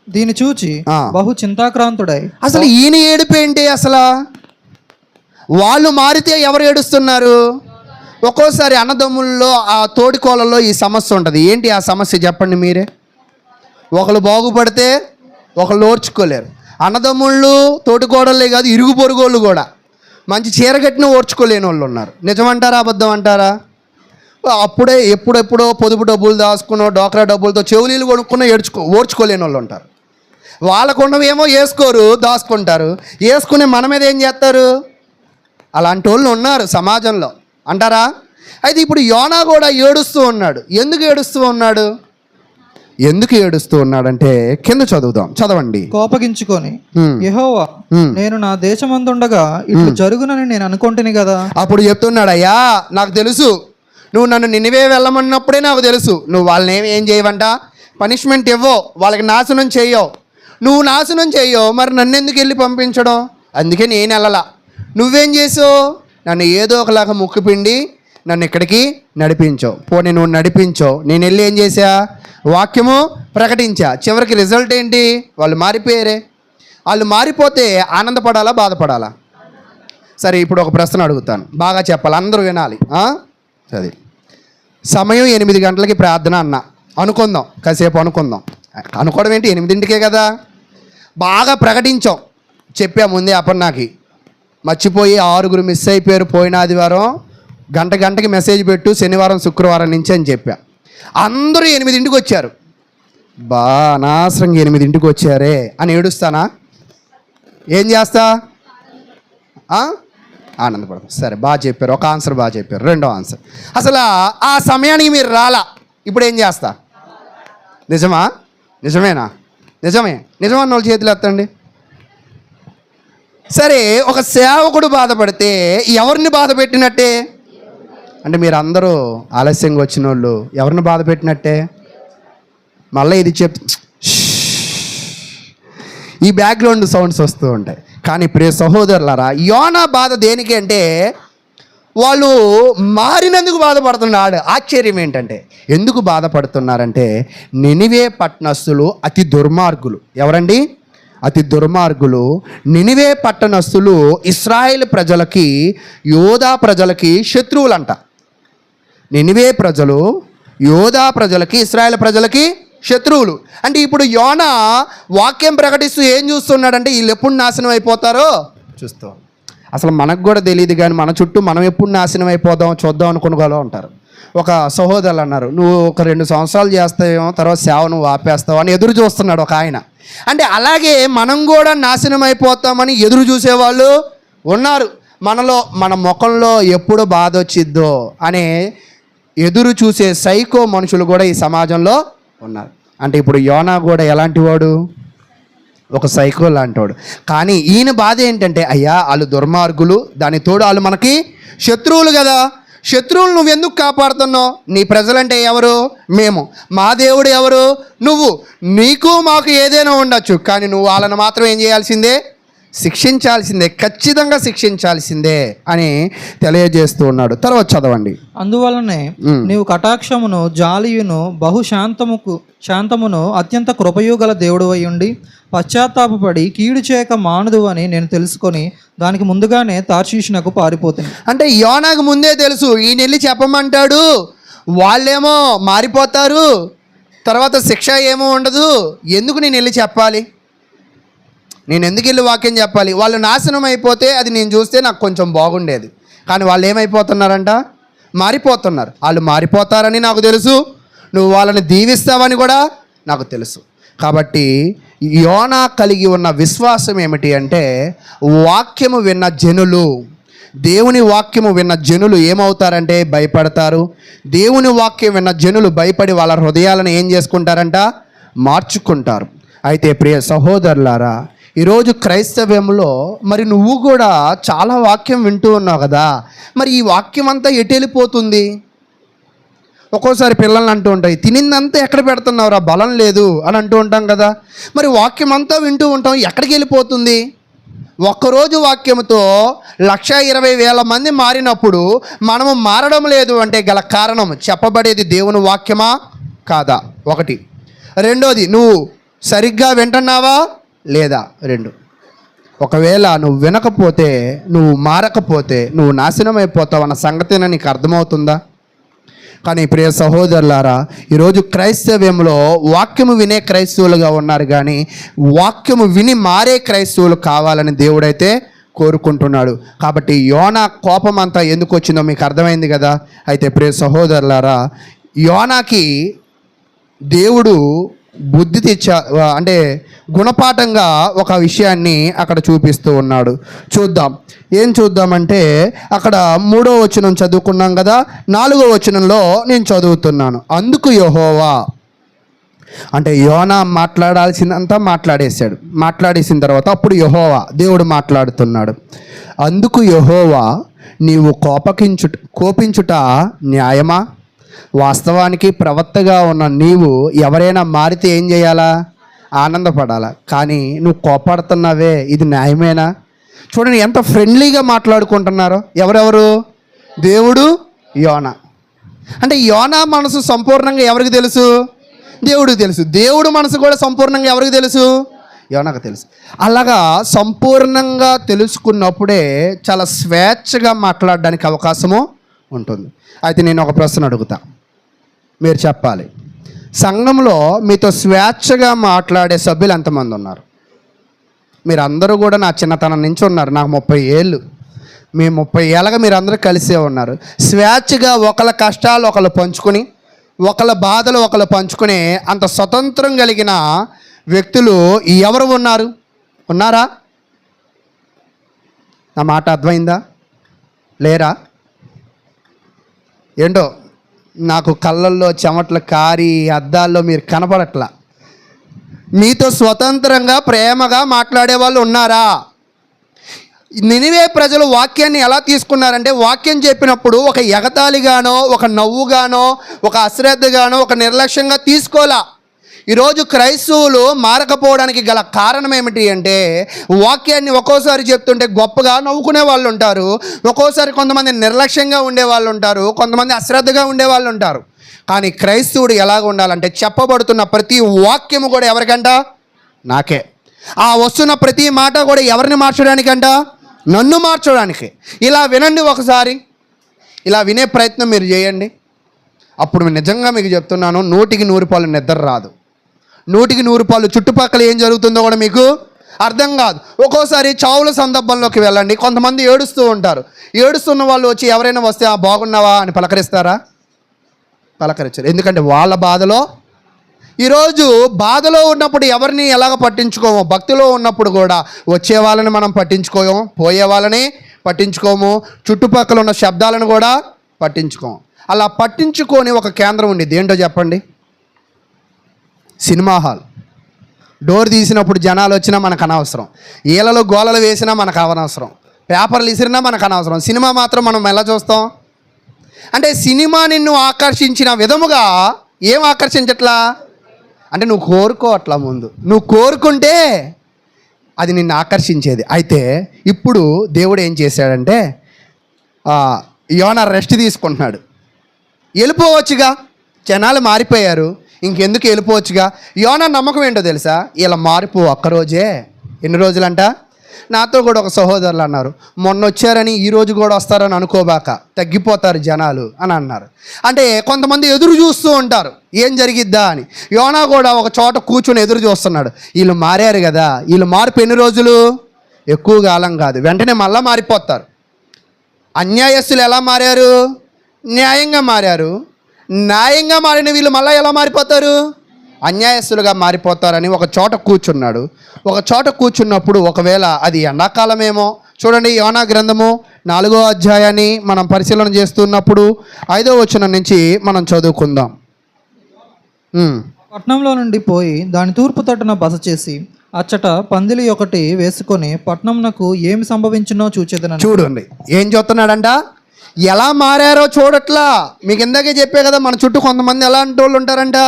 దీన్ని చూచి బహు చింతాక్రాంతుడై. అసలు ఈయన ఏడుపు ఏంటి? అసలు వాళ్ళు మారితే ఎవరు ఏడుస్తున్నారు? ఒక్కోసారి అన్నదమ్ముల్లో ఆ తోడికోళ్ళలో ఈ సమస్య ఉంటుంది. ఏంటి ఆ సమస్య చెప్పండి మీరే. ఒకళ్ళు బాగుపడితే ఒకళ్ళు ఓర్చుకోలేరు. అన్నదమ్ముళ్ళు తోటికోడళ్ళే కాదు, ఇరుగు పొరుగోళ్ళు కూడా మంచి చీర కట్టిన ఓర్చుకోలేని వాళ్ళు ఉన్నారు. నిజమంటారా అబద్ధం అంటారా? అప్పుడే ఎప్పుడెప్పుడో పొదుపు డబ్బులు దాచుకున్నో డోక్రా డబ్బులతో చెవులీలు కొనుక్కున్న ఓర్చుకోలేని వాళ్ళు ఉంటారు. వాళ్ళకున్నవేమో వేసుకోరు, దాచుకుంటారు. వేసుకునే మన మీద ఏం చేస్తారు? అలాంటి వాళ్ళు ఉన్నారు సమాజంలో అంటారా? అయితే ఇప్పుడు యోనా కూడా ఏడుస్తూ ఉన్నాడు. ఎందుకు ఏడుస్తూ ఉన్నాడంటే కింద చదవండి. కోపగించుకొని యెహోవా, నేను నా దేశమందుండగా ఇట్లు జరుగునని నేను అనుకుంటుని కదా. అప్పుడు చెప్తున్నాడు, అయ్యా నాకు తెలుసు నువ్వు నన్ను నినివే వెళ్ళమన్నప్పుడే నాకు తెలుసు నువ్వు వాళ్ళని ఏం చేయవంట, పనిష్మెంట్ ఇవ్వో, వాళ్ళకి నాశనం చేయవు. నువ్వు నాశనం చేయవు, మరి నన్ను ఎందుకు వెళ్ళి పంపించడం? అందుకే నేను వెళ్ళలా. నువ్వేం చేసావు? నన్ను ఏదో ఒకలాగా ముక్కుపిండి నన్ను ఇక్కడికి నడిపించావు. పోనీ నువ్వు నడిపించావు, నేను వెళ్ళి ఏం చేశా? వాక్యము ప్రకటించా. చివరికి రిజల్ట్ ఏంటి? వాళ్ళు మారిపోయారే. వాళ్ళు మారిపోతే ఆనందపడాలా, బాధపడాలా? సరే, ఇప్పుడు ఒక ప్రశ్న అడుగుతాను, బాగా చెప్పాలి, అందరూ వినాలి. అది సమయం 8 గంటలకి ప్రార్థన అన్న అనుకుందాం, కాసేపు అనుకుందాం. అనుకోవడం ఏంటి, 8ంటికే కదా. బాగా ప్రకటించాం, చెప్పా ముందే అపర్ణకి, మర్చిపోయి 6 మిస్ అయిపోయారు పోయిన ఆదివారం, గంటకి మెసేజ్ పెట్టు శనివారం శుక్రవారం నుంచి అని చెప్పా. అందరూ 8ంటికి వచ్చారు. అనవసరంగా 8ంటికి వచ్చారే అని ఏడుస్తానా? ఏం చేస్తా? ఆనందపడతాం. సరే, బాగా చెప్పారు. ఒక ఆన్సర్ బాగా చెప్పారు. రెండో ఆన్సర్, అసలు ఆ సమయానికి మీరు రాలా, ఇప్పుడు ఏం చేస్తా? నిజమా? నిజమేనా? నిజమన్న వాళ్ళు చేతులు ఎత్తండి. సరే, ఒక సేవకుడు బాధపడితే ఎవరిని బాధ పెట్టినట్టే? అంటే మీరు అందరూ ఆలస్యంగా వచ్చిన వాళ్ళు ఎవరిని బాధ పెట్టినట్టే? మళ్ళీ ఇది ఈ బ్యాక్గ్రౌండ్ సౌండ్స్ వస్తూ ఉంటాయి. కానీ ప్రియ సహోదరులారా, యోనా బాధ దేనికి అంటే వాళ్ళు మారినందుకు బాధపడుతున్నాడు. ఆశ్చర్యం ఏంటంటే, ఎందుకు బాధపడుతున్నారంటే, నినివే పట్టణస్థులు అతి దుర్మార్గులు. ఎవరండి? అతి దుర్మార్గులు. నినివే పట్టణస్థులు ఇశ్రాయేలు ప్రజలకి, యోధా ప్రజలకి శత్రువులంట. నినివే ప్రజలు యోధా ప్రజలకి, ఇశ్రాయేలు ప్రజలకి శత్రువులు. అంటే ఇప్పుడు యోనా వాక్యం ప్రకటిస్తూ ఏం చూస్తున్నాడంటే, వీళ్ళు ఎప్పుడు నాశనం అయిపోతారో చూస్తూ. అసలు మనకు కూడా తెలియదు, కానీ మన చుట్టూ మనం ఎప్పుడు నాశనం అయిపోదాం చూద్దాం అనుకుని ఉంటారు. ఒక సహోదరులు అన్నారు, నువ్వు ఒక 2 సంవత్సరాలు చేస్తావేమో, తర్వాత సేవ నువ్వు ఆపేస్తావు అని ఎదురు చూస్తున్నాడు ఒక ఆయన. అంటే అలాగే మనం కూడా నాశనం అయిపోతామని ఎదురు చూసేవాళ్ళు ఉన్నారు. మన ముఖంలో ఎప్పుడు బాధ వచ్చిద్దో అనే ఎదురు చూసే సైకో మనుషులు కూడా ఈ సమాజంలో ఉన్నారు. అంటే ఇప్పుడు యోనా కూడా ఎలాంటి వాడు? ఒక సైకో లాంటివాడు. కానీ ఈయన బాధ ఏంటంటే, అయ్యా వాళ్ళు దుర్మార్గులు, దాని తోడు వాళ్ళు మనకి శత్రువులు కదా. శత్రువులు నువ్వెందుకు కాపాడుతున్నావు? నీ ప్రజలంటే ఎవరు? మేము. మా దేవుడు ఎవరు? నువ్వు. నీకు మాకు ఏదైనా ఉండొచ్చు, కానీ నువ్వు వాళ్ళని మాత్రం ఏం చేయాల్సిందే? శిక్షించాల్సిందే, ఖచ్చితంగా శిక్షించాల్సిందే అని తెలియజేస్తూ ఉన్నాడు. తర్వాత చదవండి. అందువలనే నీవు కటాక్షమును, జాలియును, శాంతమును, అత్యంత కృపయు గల దేవుడు అయ్యుండి పశ్చాత్తాపడి కీడు చేయక మానదు అని నేను తెలుసుకొని దానికి ముందుగానే తార్షీషునకు పారిపోతుంది. అంటే యోనాకు ముందే తెలుసు, ఈయన వెళ్ళి చెప్పమంటాడు, వాళ్ళేమో మారిపోతారు, తర్వాత శిక్ష ఏమో ఉండదు, ఎందుకు నేను వెళ్ళి చెప్పాలి? నేను ఎందుకు వెళ్ళి వాక్యం చెప్పాలి? వాళ్ళు నాశనం అయిపోతే అది నేను చూస్తే నాకు కొంచెం బాగుండేది. కానీ వాళ్ళు ఏమైపోతున్నారంట? మారిపోతున్నారు. వాళ్ళు మారిపోతారని నాకు తెలుసు, నువ్వు వాళ్ళని దీవిస్తావని కూడా నాకు తెలుసు. కాబట్టి యోనా కలిగి ఉన్న విశ్వాసం ఏమిటి అంటే, వాక్యము విన్న జనులు, దేవుని వాక్యము విన్న జనులు ఏమవుతారంటే భయపడతారు. దేవుని వాక్యం విన్న జనులు భయపడి వాళ్ళ హృదయాలను ఏం చేసుకుంటారంట? మార్చుకుంటారు. అయితే ప్రియ సహోదరులారా, ఈరోజు క్రైస్తవ్యంలో మరి నువ్వు కూడా చాలా వాక్యం వింటూ ఉన్నావు కదా, మరి ఈ వాక్యం అంతా ఎటు వెళ్ళిపోతుంది? ఒక్కోసారి పిల్లల్ని అంటూ ఉంటాయి, తినిందంతా ఎక్కడ పెడుతున్నావురా, బలం లేదు అని అంటూ ఉంటాం కదా. మరి వాక్యం అంతా వింటూ ఉంటాం, ఎక్కడికి వెళ్ళిపోతుంది? ఒక్కరోజు వాక్యంతో 1,20,000 మంది మారినప్పుడు మనము మారడం లేదు అంటే గల కారణం చెప్పబడేది దేవుని వాక్యమా కాదా? ఒకటి. రెండోది, నువ్వు సరిగ్గా వింటున్నావా లేదా? 2. ఒకవేళ నువ్వు వినకపోతే, నువ్వు మారకపోతే నువ్వు నాశనం అయిపోతావు అన్న సంగతిని నీకు అర్థమవుతుందా? కానీ ప్రియ సహోదరులారా, ఈరోజు క్రైస్తవ్యంలో వాక్యము వినే క్రైస్తవులుగా ఉన్నారు, కానీ వాక్యము విని మారే క్రైస్తవులు కావాలని దేవుడైతే కోరుకుంటున్నాడు. కాబట్టి యోనా కోపం అంతా ఎందుకు వచ్చిందో మీకు అర్థమైంది కదా. అయితే ప్రియ సహోదరులారా, యోనాకి దేవుడు బుద్ధి అంటే గుణపాఠంగా ఒక విషయాన్ని అక్కడ చూపిస్తూ ఉన్నాడు. చూద్దాం. ఏం చూద్దామంటే, అక్కడ 3వ వచనం చదువుకున్నాం కదా, 4వ వచనంలో నేను చదువుతున్నాను. అందుకు యెహోవా, అంటే యోనా మాట్లాడాల్సిందంతా మాట్లాడేసిన తర్వాత అప్పుడు యెహోవా దేవుడు మాట్లాడుతున్నాడు. అందుకు యెహోవా నీవు కోపించుట న్యాయమా? వాస్తవానికి ప్రవక్తగా ఉన్న నీవు ఎవరైనా మారితే ఏం చేయాలా? ఆనందపడాలా. కానీ నువ్వు కోపడుతున్నావే, ఇది న్యాయమేనా? చూడండి ఎంత ఫ్రెండ్లీగా మాట్లాడుకుంటున్నారో. ఎవరెవరు? దేవుడు, యోనా. అంటే యోనా మనసు సంపూర్ణంగా ఎవరికి తెలుసు? దేవుడికి తెలుసు. దేవుడు మనసు కూడా సంపూర్ణంగా ఎవరికి తెలుసు? యోనాకు తెలుసు. అలాగా సంపూర్ణంగా తెలుసుకున్నప్పుడే చాలా స్వేచ్ఛగా మాట్లాడడానికి అవకాశము ఉంటుంది. అయితే నేను ఒక ప్రశ్న అడుగుతా, మీరు చెప్పాలి. సంఘంలో మీతో స్వేచ్ఛగా మాట్లాడే సభ్యులు ఎంతమంది ఉన్నారు? మీరు అందరూ కూడా నా చిన్నతనం నుంచి ఉన్నారు. నాకు 30 ఏళ్ళు. మీ 30 ఏళ్ళగా మీరు అందరూ కలిసే ఉన్నారు. స్వేచ్ఛగా ఒకళ్ళ కష్టాలు ఒకళ్ళు పంచుకొని, ఒకళ్ళ బాధలు ఒకళ్ళు పంచుకునే అంత స్వతంత్రం కలిగిన వ్యక్తులు ఎవరు ఉన్నారు? ఉన్నారా? నా మాట అర్థమైందా? లేరా? ఏంటో నాకు కళ్ళల్లో చెమటలు కారి అద్దాల్లో మీరు కనపడట్లా. మీతో స్వతంత్రంగా ప్రేమగా మాట్లాడే వాళ్ళు ఉన్నారా? నినివే ప్రజలు వాక్యాన్ని ఎలా తీసుకున్నారంటే, వాక్యం చెప్పినప్పుడు ఒక ఎగతాళిగానో, ఒక నవ్వుగానో, ఒక అశ్రద్ధగానో, ఒక నిర్లక్ష్యంగా తీసుకోలా. ఈరోజు క్రైస్తవులు మారకపోవడానికి గల కారణం ఏమిటి అంటే, వాక్యాన్ని ఒక్కోసారి చెప్తుంటే గొప్పగా నవ్వుకునే వాళ్ళు ఉంటారు, ఒక్కోసారి కొంతమంది నిర్లక్ష్యంగా ఉండే వాళ్ళు ఉంటారు, కొంతమంది అశ్రద్ధగా ఉండే వాళ్ళు ఉంటారు. కానీ క్రైస్తవుడు ఎలాగ ఉండాలంటే, చెప్పబడుతున్న ప్రతి వాక్యము కూడా ఎవరికంట? నాకే. ఆ వస్తున్న ప్రతి మాట కూడా ఎవరిని మార్చడానికంట? నన్ను మార్చడానికి. ఇలా వినండి ఒకసారి, ఇలా వినే ప్రయత్నం మీరు చేయండి. అప్పుడు నిజంగా మీకు చెప్తున్నాను, 100కి 100 పాలు నిద్ర రాదు. 100కి 100 పాలు చుట్టుపక్కల ఏం జరుగుతుందో కూడా మీకు అర్థం కాదు. ఒక్కోసారి చావుల సందర్భంలోకి వెళ్ళండి. కొంతమంది ఏడుస్తూ ఉంటారు. ఏడుస్తున్న వాళ్ళు వచ్చి ఎవరైనా వస్తే ఆ బాగున్నావా అని పలకరిస్తారా? పలకరించారు. ఎందుకంటే వాళ్ళ బాధలో, ఈరోజు బాధలో ఉన్నప్పుడు ఎవరిని ఎలాగ పట్టించుకోము, భక్తిలో ఉన్నప్పుడు కూడా వచ్చే వాళ్ళని మనం పట్టించుకోము, పోయే వాళ్ళని పట్టించుకోము, చుట్టుపక్కల ఉన్న శబ్దాలను కూడా పట్టించుకోము. అలా పట్టించుకొని ఒక కేంద్రం ఉండిద్ది. ఏంటో చెప్పండి? Cinema hall. డోర్ తీసినప్పుడు జనాలు వచ్చినా మనకు అనవసరం, ఈలలో గోలలు వేసినా మనకు అనవసరం, పేపర్లు విసిరినా మనకు అనవసరం. సినిమా మాత్రం మనం ఎలా చూస్తాం అంటే, సినిమా నిన్ను ఆకర్షించిన విధముగా ఏం ఆకర్షించట్లా అంటే, నువ్వు కోరుకోవట్లా. ముందు నువ్వు కోరుకుంటే అది నిన్ను ఆకర్షించేది. అయితే ఇప్పుడు దేవుడు ఏం చేశాడంటే, యోనా రెస్ట్ తీసుకుంటున్నాడు. వెళ్ళిపోవచ్చుగా, జనాలు మారిపోయారు, ఇంకెందుకు వెళ్ళిపోవచ్చుగా. యోనా నమ్మకం ఏంటో తెలుసా? ఇలా మార్పు ఒక్కరోజే. ఎన్ని రోజులంట? నాతో కూడా ఒక సహోదరులు అన్నారు, మొన్న వచ్చారని ఈరోజు కూడా వస్తారని అనుకోబాక, తగ్గిపోతారు జనాలు అని అన్నారు. అంటే కొంతమంది ఎదురు చూస్తూ ఉంటారు ఏం జరిగిద్దా అని. యోనా కూడా ఒక చోట కూర్చొని ఎదురు చూస్తున్నాడు. వీళ్ళు మారారు కదా, వీళ్ళు మార్పు ఎన్ని రోజులు? ఎక్కువ కాలం కాదు, వెంటనే మళ్ళీ మారిపోతారు. అన్యాయస్తులు ఎలా మారారు? న్యాయంగా మారారు. న్యాయంగా మారిన వీళ్ళు మళ్ళీ ఎలా మారిపోతారు? అన్యాయస్తులుగా మారిపోతారని ఒక చోట కూర్చున్నాడు. ఒక చోట కూర్చున్నప్పుడు ఒకవేళ అది ఎండాకాలమేమో. చూడండి, యోనా గ్రంథము 4వ అధ్యాయాన్ని మనం పరిశీలన చేస్తున్నప్పుడు 5వ వచనం నుంచి మనం చదువుకుందాం. పట్నంలో నుండి పోయి దాని తూర్పు తట్టున బస చేసి అచ్చట పందిలి ఒకటి వేసుకొని పట్నంనకు ఏమి సంభవించినో చూచేదనని. చూడండి ఏం చూస్తున్నాడంట? ఎలా మారారో చూడట్లా. మీకు ఇందాకే చెప్పే కదా, మన చుట్టూ కొంతమంది ఎలాంటి వాళ్ళు ఉంటారంట,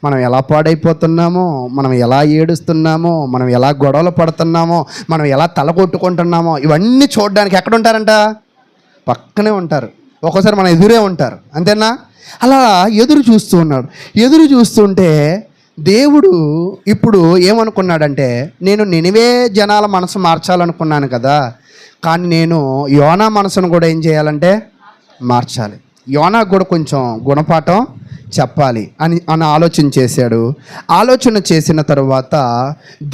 మనం ఎలా పాడైపోతున్నామో, మనం ఎలా ఏడుస్తున్నామో, మనం ఎలా గొడవలు పడుతున్నామో, మనం ఎలా తల కొట్టుకుంటున్నామో, ఇవన్నీ చూడడానికి ఎక్కడ ఉంటారంట? పక్కనే ఉంటారు. ఒక్కోసారి మన ఎదురే ఉంటారు. అంతేనా? అలా ఎదురు చూస్తూ ఉన్నాడు. ఎదురు చూస్తుంటే దేవుడు ఇప్పుడు ఏమనుకున్నాడంటే, నేను నినివే జనాల మనసు మార్చాలనుకున్నాను కదా, కానీ నేను యోనా మనసును కూడా ఏం చేయాలంటే మార్చాలి. యోనాకు కూడా కొంచెం గుణపాఠం చెప్పాలి అని ఆలోచన చేశాడు. ఆలోచన చేసిన తర్వాత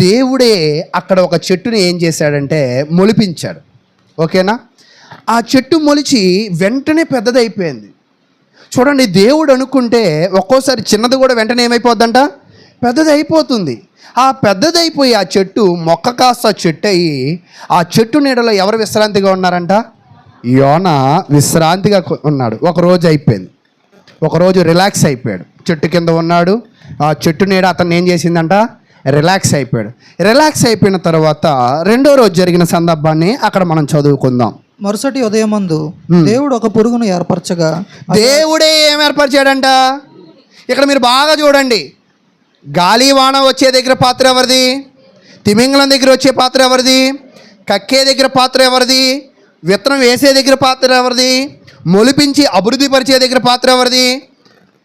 దేవుడే అక్కడ ఒక చెట్టుని ఏం చేశాడంటే మొలిపించాడు. ఓకేనా? ఆ చెట్టు మొలిచి వెంటనే పెద్దదైపోయింది. చూడండి, దేవుడు అనుకుంటే ఒక్కోసారి చిన్నది కూడా వెంటనే ఏమైపోద్దంట? పెద్దది అయిపోతుంది. ఆ పెద్దదైపోయి ఆ చెట్టు మొక్క కాస్త చెట్టు అయ్యి, ఆ చెట్టు నీడలో ఎవరు విశ్రాంతిగా ఉన్నారంట? యోనా విశ్రాంతిగా ఉన్నాడు. ఒకరోజు అయిపోయింది. ఒకరోజు రిలాక్స్ అయిపోయాడు. చెట్టు కింద ఉన్నాడు. ఆ చెట్టు నీడ అతను ఏం చేసిందంట? రిలాక్స్ అయిపోయాడు. రిలాక్స్ అయిపోయిన తర్వాత రెండో రోజు జరిగిన సందర్భాన్ని అక్కడ మనం చదువుకుందాం. మరుసటి ఉదయమందు దేవుడు ఒక పురుగును ఏర్పరచగా దేవుడే ఏం ఏర్పరిచాడంట? ఇక్కడ మీరు బాగా చూడండి. గాలి వాన వచ్చే దగ్గర పాత్ర ఎవరిది? తిమింగలం దగ్గర వచ్చే పాత్ర ఎవరిది? కక్కే దగ్గర పాత్ర ఎవరిది? విత్తనం వేసే దగ్గర పాత్ర ఎవరిది? మొలిపించి అభివృద్ధి పరిచే దగ్గర పాత్ర ఎవరిది?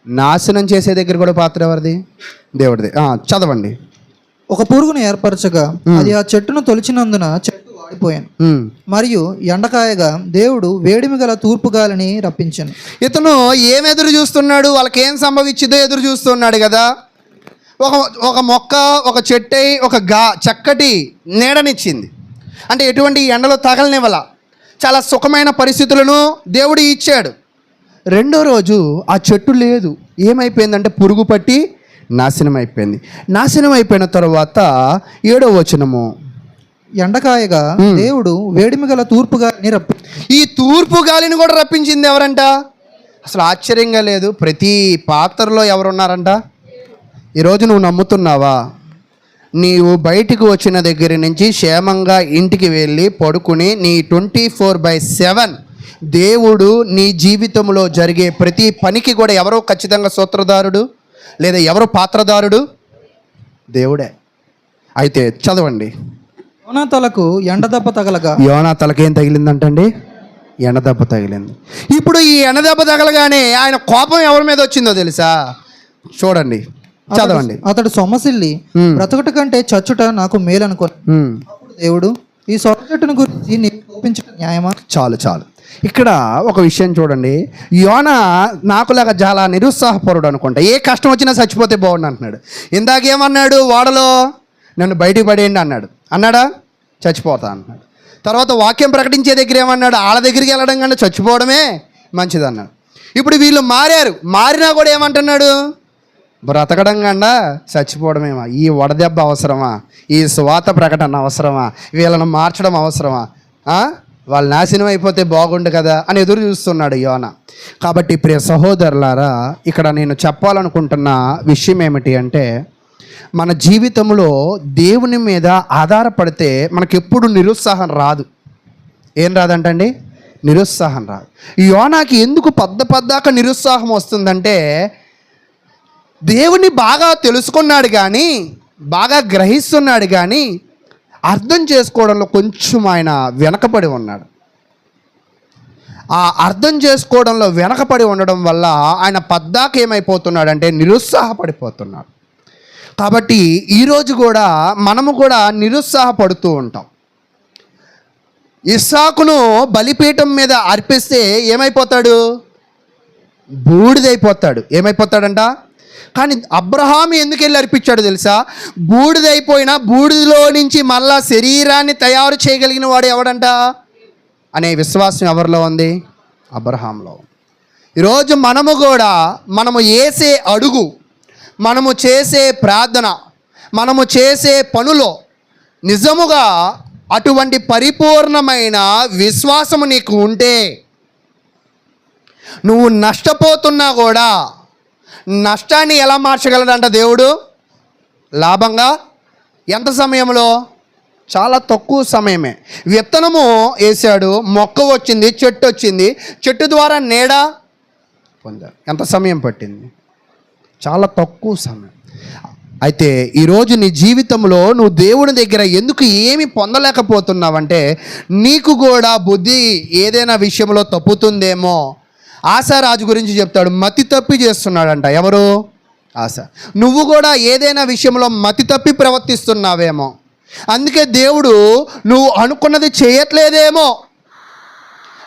నాశనం చేసే దగ్గర కూడా పాత్ర ఎవరిది? దేవుడిది. చదవండి. ఒక పురుగును ఏర్పరచగా అది ఆ చెట్టును తొలిచినందున చెట్టు వాడిపోయాను. మరియు ఎండకాయగా దేవుడు వేడిమి గల తూర్పు గాలిని రప్పించాను. ఇతను ఏం ఎదురు చూస్తున్నాడు? వాళ్ళకి ఏం సంభవించిందో ఎదురు చూస్తున్నాడు కదా. ఒక మొక్క, ఒక చెట్టు, ఒక చక్కటి నీడనిచ్చింది. అంటే ఎటువంటి ఎండలో తగలనివ్వాల, చాలా సుఖమైన పరిస్థితులను దేవుడు ఇచ్చాడు. రెండో రోజు ఆ చెట్టు లేదు. ఏమైపోయిందంటే పురుగు పట్టి నాశనం అయిపోయింది. నాశనం అయిపోయిన తర్వాత 7వ వచనము, ఎండకాయగా దేవుడు వేడిమి గల తూర్పు గాలిని ఈ తూర్పు గాలిని కూడా రప్పించింది ఎవరంట? అసలు ఆశ్చర్యంగా లేదు. ప్రతి పాత్రలో ఎవరున్నారంట? ఈరోజు నువ్వు నమ్ముతున్నావా? నీవు బయటికి వచ్చిన దగ్గర నుంచి క్షేమంగా ఇంటికి వెళ్ళి పడుకుని నీ 24/7 దేవుడు నీ జీవితంలో జరిగే ప్రతి పనికి కూడా ఎవరో ఖచ్చితంగా సూత్రధారుడు లేదా ఎవరో పాత్రధారుడు? దేవుడే. అయితే చదవండి. యోనా తలకు ఎండదెబ్బ తగలగా, యోనా తలకి ఏం తగిలిందంటండి? ఎండదెబ్బ తగిలింది. ఇప్పుడు ఈ ఎండదెబ్బ తగలగానే ఆయన కోపం ఎవరి మీద వచ్చిందో తెలుసా? చూడండి, చదవండి. అతడు సొమ్మసిల్లి బ్రతుకుట కంటే చచ్చుట నాకు మేలు అనుకో. అప్పుడు దేవుడు, ఈ సొర చెట్టును గురించి నీవు కోపించడం న్యాయమా? చాలు. ఇక్కడ ఒక విషయం చూడండి. యోనా నాకులాగా చాలా నిరుత్సాహపరుడు అనుకుంటా. ఏ కష్టం వచ్చినా చచ్చిపోతే బాగుండు అంటున్నాడు. ఇందాకేమన్నాడు? వాడలో నన్ను బయటికి పడేయండి అన్నాడా? చచ్చిపోతా అన్నాడు. తర్వాత వాక్యం ప్రకటించే దగ్గర ఏమన్నాడు? వాళ్ళ దగ్గరికి వెళ్ళడం కంటే చచ్చిపోవడమే మంచిది అన్నాడు. ఇప్పుడు వీళ్ళు మారినా కూడా ఏమంటున్నాడు? బ్రతకడం కన్నా చచ్చిపోవడమేమా? ఈ వడదెబ్బ అవసరమా? ఈ స్వాత ప్రకటన అవసరమా? వీళ్ళను మార్చడం అవసరమా? వాళ్ళు నాశనం అయిపోతే బాగుండు కదా అని ఎదురు చూస్తున్నాడు యోనా. కాబట్టి ప్రియ సహోదరులారా, ఇక్కడ నేను చెప్పాలనుకుంటున్న విషయం ఏమిటి అంటే, మన జీవితంలో దేవుని మీద ఆధారపడితే మనకెప్పుడు నిరుత్సాహం రాదు. ఏం రాదంటండి? నిరుత్సాహం రాదు. యోనాకి ఎందుకు పద్దాక నిరుత్సాహం వస్తుందంటే, దేవుని బాగా తెలుసుకున్నాడు కానీ, బాగా గ్రహిస్తున్నాడు కానీ అర్థం చేసుకోవడంలో కొంచెం ఆయన వెనకబడి ఉన్నాడు. ఆ అర్థం చేసుకోవడంలో వెనకబడి ఉండడం వల్ల ఆయన పద్దాక ఏమైపోతున్నాడంటే నిరుత్సాహపడిపోతున్నాడు. కాబట్టి ఈరోజు కూడా మనము కూడా నిరుత్సాహపడుతూ ఉంటాం. ఇస్సాకును బలిపీఠం మీద అర్పిస్తే ఏమైపోతాడు? బూడిదైపోతాడు. ఏమైపోతాడంట? కానీ అబ్రహాము ఎందుకు వెళ్ళి అర్పించాడు తెలుసా? బూడిదైపోయినా బూడిదలో నుంచి మళ్ళా శరీరాన్ని తయారు చేయగలిగిన వాడు ఎవడంట అనే విశ్వాసం ఎవరిలో ఉంది? అబ్రహాంలో. ఈరోజు మనము వేసే అడుగు, మనము చేసే ప్రార్థన, మనము చేసే పనులో నిజముగా అటువంటి పరిపూర్ణమైన విశ్వాసము నీకు ఉంటే, నువ్వు నష్టపోతున్నా కూడా నష్టాన్ని ఎలా మార్చగలడంట దేవుడు? లాభంగా. ఎంత సమయంలో? చాలా తక్కువ సమయమే. విత్తనము వేసాడు, మొక్క వచ్చింది, చెట్టు వచ్చింది, చెట్టు ద్వారా నీడ పొందారు. ఎంత సమయం పట్టింది? చాలా తక్కువ సమయం. అయితే ఈరోజు నీ జీవితంలో నువ్వు దేవుని దగ్గర ఎందుకు ఏమి పొందలేకపోతున్నావంటే, నీకు కూడా బుద్ధి ఏదైనా విషయంలో తప్పుతుందేమో. ఆశారాజు గురించి చెప్తాడు, మతి తప్పి చేస్తున్నాడంట. ఎవరు? ఆశ. నువ్వు కూడా ఏదైనా విషయంలో మతి తప్పి ప్రవర్తిస్తున్నావేమో. అందుకే దేవుడు నువ్వు అనుకున్నది చేయట్లేదేమో,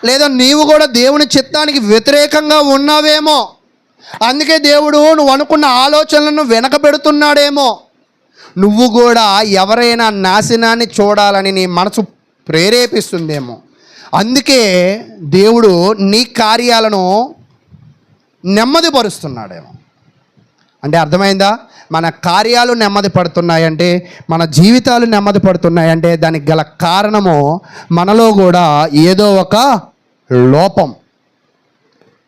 లేదా నీవు కూడా దేవుని చిత్తానికి వ్యతిరేకంగా ఉన్నావేమో. అందుకే దేవుడు నువ్వు అనుకున్న ఆలోచనలను వెనకబెడుతున్నాడేమో. నువ్వు కూడా ఎవరైనా నాశనాన్ని చూడాలని నీ మనసు ప్రేరేపిస్తుందేమో. అందుకే దేవుడు నీ కార్యాలను నెమ్మదిపరుస్తున్నాడేమో. అంటే అర్థమైందా? మన కార్యాలు నెమ్మది పడుతున్నాయంటే, మన జీవితాలు నెమ్మది పడుతున్నాయంటే దానికి గల కారణము మనలో కూడా ఏదో ఒక లోపం,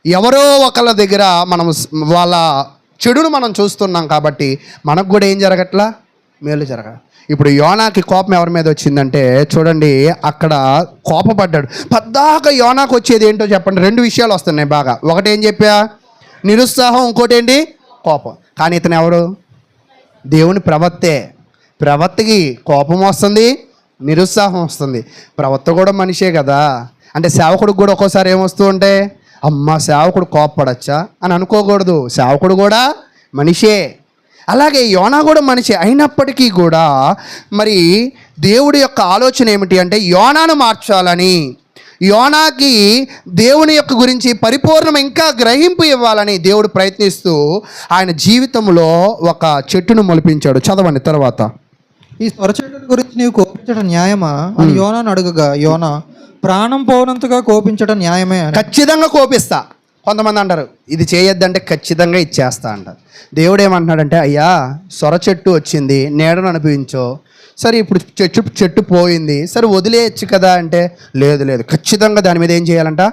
ఎవరో ఒకళ్ళ దగ్గర మనం వాళ్ళ చెడును మనం చూస్తున్నాం. కాబట్టి మనకు కూడా ఏం జరగట్లా? మేలు జరగ. ఇప్పుడు యోనాకి కోపం ఎవరి మీద వచ్చిందంటే చూడండి, అక్కడ కోపపడ్డాడు. పద్దాక యోనాకు వచ్చేది ఏంటో చెప్పండి. రెండు విషయాలు వస్తున్నాయి బాగా. ఒకటి ఏం చెప్పా, నిరుత్సాహం. ఇంకోటి ఏంటి, కోపం. కానీ ఇతను ఎవరు? దేవుని ప్రవక్తే. ప్రవక్తకి కోపం వస్తుంది, నిరుత్సాహం వస్తుంది. ప్రవక్త కూడా మనిషే కదా. అంటే సేవకుడికి కూడా ఒక్కోసారి ఏమొస్తూ ఉంటే, అమ్మ సేవకుడు కోపపడచ్చా అని అనుకోకూడదు. సేవకుడు కూడా మనిషే. అలాగే యోనా కూడా మనిషి అయినప్పటికీ కూడా మరి దేవుడి యొక్క ఆలోచన ఏమిటి అంటే యోనాను మార్చాలని, యోనాకి దేవుని యొక్క గురించి పరిపూర్ణం ఇంకా గ్రహింపు ఇవ్వాలని దేవుడు ప్రయత్నిస్తూ ఆయన జీవితంలో ఒక చెట్టును మొలిపించాడు. చదవండి తర్వాత. ఈ సొరచెట్టుని గురించి నీవు కోపించడం న్యాయమా అని యోనాను అడుగగా, యోనా ప్రాణం పోనంతగా కోపించడం న్యాయమే అని. ఖచ్చితంగా కోపిస్తా. కొంతమంది అంటారు ఇది చేయొద్దంటే ఖచ్చితంగా ఇచ్చేస్తా అంటారు. దేవుడు ఏమంటున్నాడంటే, అయ్యా సొర చెట్టు వచ్చింది, నీడను అనుభవించో. సరే ఇప్పుడు చెట్టు పోయింది, సరే వదిలేయచ్చు కదా అంటే, లేదు లేదు ఖచ్చితంగా దాని మీద ఏం చేయాలంట,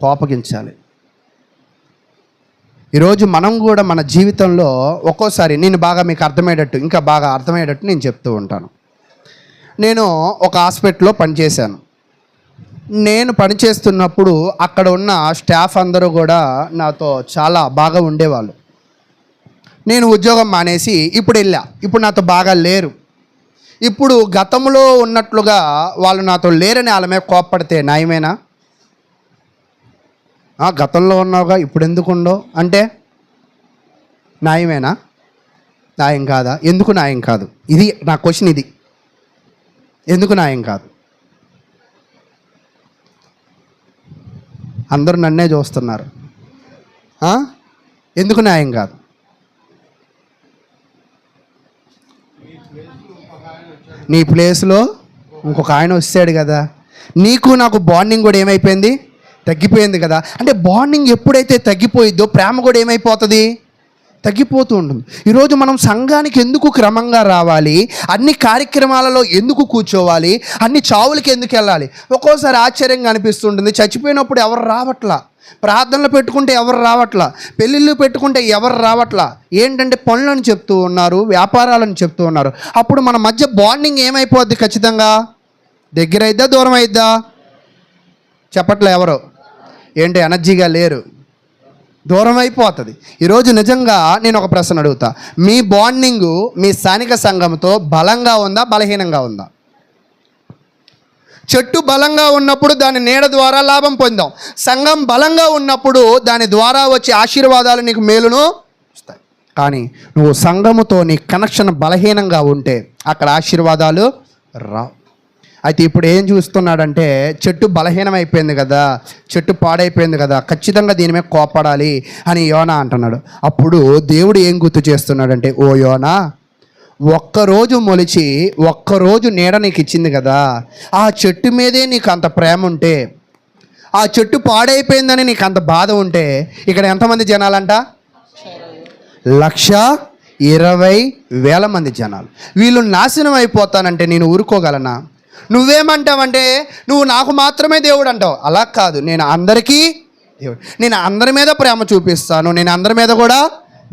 కోపగించాలి. ఈరోజు మనం కూడా మన జీవితంలో ఒక్కోసారి నేను బాగా మీకు అర్థమయ్యేటట్టు, ఇంకా బాగా అర్థమయ్యేటట్టు నేను చెప్తూ ఉంటాను. నేను ఒక హాస్పిటల్లో పనిచేశాను. నేను పనిచేస్తున్నప్పుడు అక్కడ ఉన్న స్టాఫ్ అందరూ కూడా నాతో చాలా బాగా ఉండేవాళ్ళు. నేను ఉద్యోగం మానేసి ఇప్పుడు వెళ్ళా. ఇప్పుడు నాతో బాగా లేరు. ఇప్పుడు గతంలో ఉన్నట్లుగా వాళ్ళు నాతో లేరని వాళ్ళ మీద కోప్పడితే న్యాయమేనా? గతంలో ఉన్నావుగా ఇప్పుడు ఎందుకు ఉండవు అంటే న్యాయమేనా? న్యాయం కాదా? ఎందుకు న్యాయం కాదు? ఇది నా క్వశ్చన్. ఇది ఎందుకు న్యాయం కాదు? అందరూ నన్నే చూస్తున్నారు. ఎందుకు న్యాయం కాదు? నీ ప్లేస్లో ఇంకొక ఆయన వచ్చాడు కదా, నీకు నాకు బాండింగ్ కూడా ఏమైపోయింది, తగ్గిపోయింది కదా. అంటే బాండింగ్ ఎప్పుడైతే తగ్గిపోయిద్దో ప్రేమ కూడా ఏమైపోతుంది, తగ్గిపోతూ ఉంటుంది. ఈరోజు మనం సంఘానికి ఎందుకు క్రమంగా రావాలి, అన్ని కార్యక్రమాలలో ఎందుకు కూర్చోవాలి, అన్ని చావులకి ఎందుకు వెళ్ళాలి? ఒక్కోసారి ఆశ్చర్యంగా అనిపిస్తుంటుంది. చచ్చిపోయినప్పుడు ఎవరు రావట్లా, ప్రార్థనలు పెట్టుకుంటే ఎవరు రావట్లా, పెళ్ళిళ్ళు పెట్టుకుంటే ఎవరు రావట్లా. ఏంటంటే పనులను చెప్తూ ఉన్నారు, వ్యాపారాలను చెప్తూ ఉన్నారు. అప్పుడు మన మధ్య బాండింగ్ ఏమైపోద్ది? ఖచ్చితంగా దగ్గర అయిద్దా, దూరం అయిద్దా? చెప్పట్లే ఎవరు. ఏంటి ఎనర్జీగా లేరు, దూరం అయిపోతుంది. ఈరోజు నిజంగా నేను ఒక ప్రశ్న అడుగుతా, మీ బాండింగు మీ స్థానిక సంఘంతో బలంగా ఉందా, బలహీనంగా ఉందా? చెట్టు బలంగా ఉన్నప్పుడు దాని నీడ ద్వారా లాభం పొందాం. సంఘం బలంగా ఉన్నప్పుడు దాని ద్వారా వచ్చే ఆశీర్వాదాలు నీకు మేలును వస్తాయి. కానీ నువ్వు సంఘముతో నీ కనెక్షన్ బలహీనంగా ఉంటే అక్కడ ఆశీర్వాదాలు రావు. అయితే ఇప్పుడు ఏం చూస్తున్నాడంటే చెట్టు బలహీనమైపోయింది కదా, చెట్టు పాడైపోయింది కదా, ఖచ్చితంగా దీని మీద కోపడాలి అని యోనా అంటున్నాడు. అప్పుడు దేవుడు ఏం గుర్తు చేస్తున్నాడంటే, ఓ యోనా, ఒక్కరోజు మొలిచి ఒక్కరోజు నీడ నీకు ఇచ్చింది కదా, ఆ చెట్టు మీదే నీకు అంత ప్రేమ ఉంటే, ఆ చెట్టు పాడైపోయిందని నీకు అంత బాధ ఉంటే, ఇక్కడ ఎంతమంది జనాలంట? 1,20,000 మంది జనాలు. వీళ్ళు నాశనం అయిపోతానంటే నేను ఊరుకోగలనా? నువ్వేమంటావంటే నువ్వు నాకు మాత్రమే దేవుడు అంటావు. అలా కాదు, నేను అందరికీ దేవుడు, నేను అందరి మీద ప్రేమ చూపిస్తాను, నేను అందరి మీద కూడా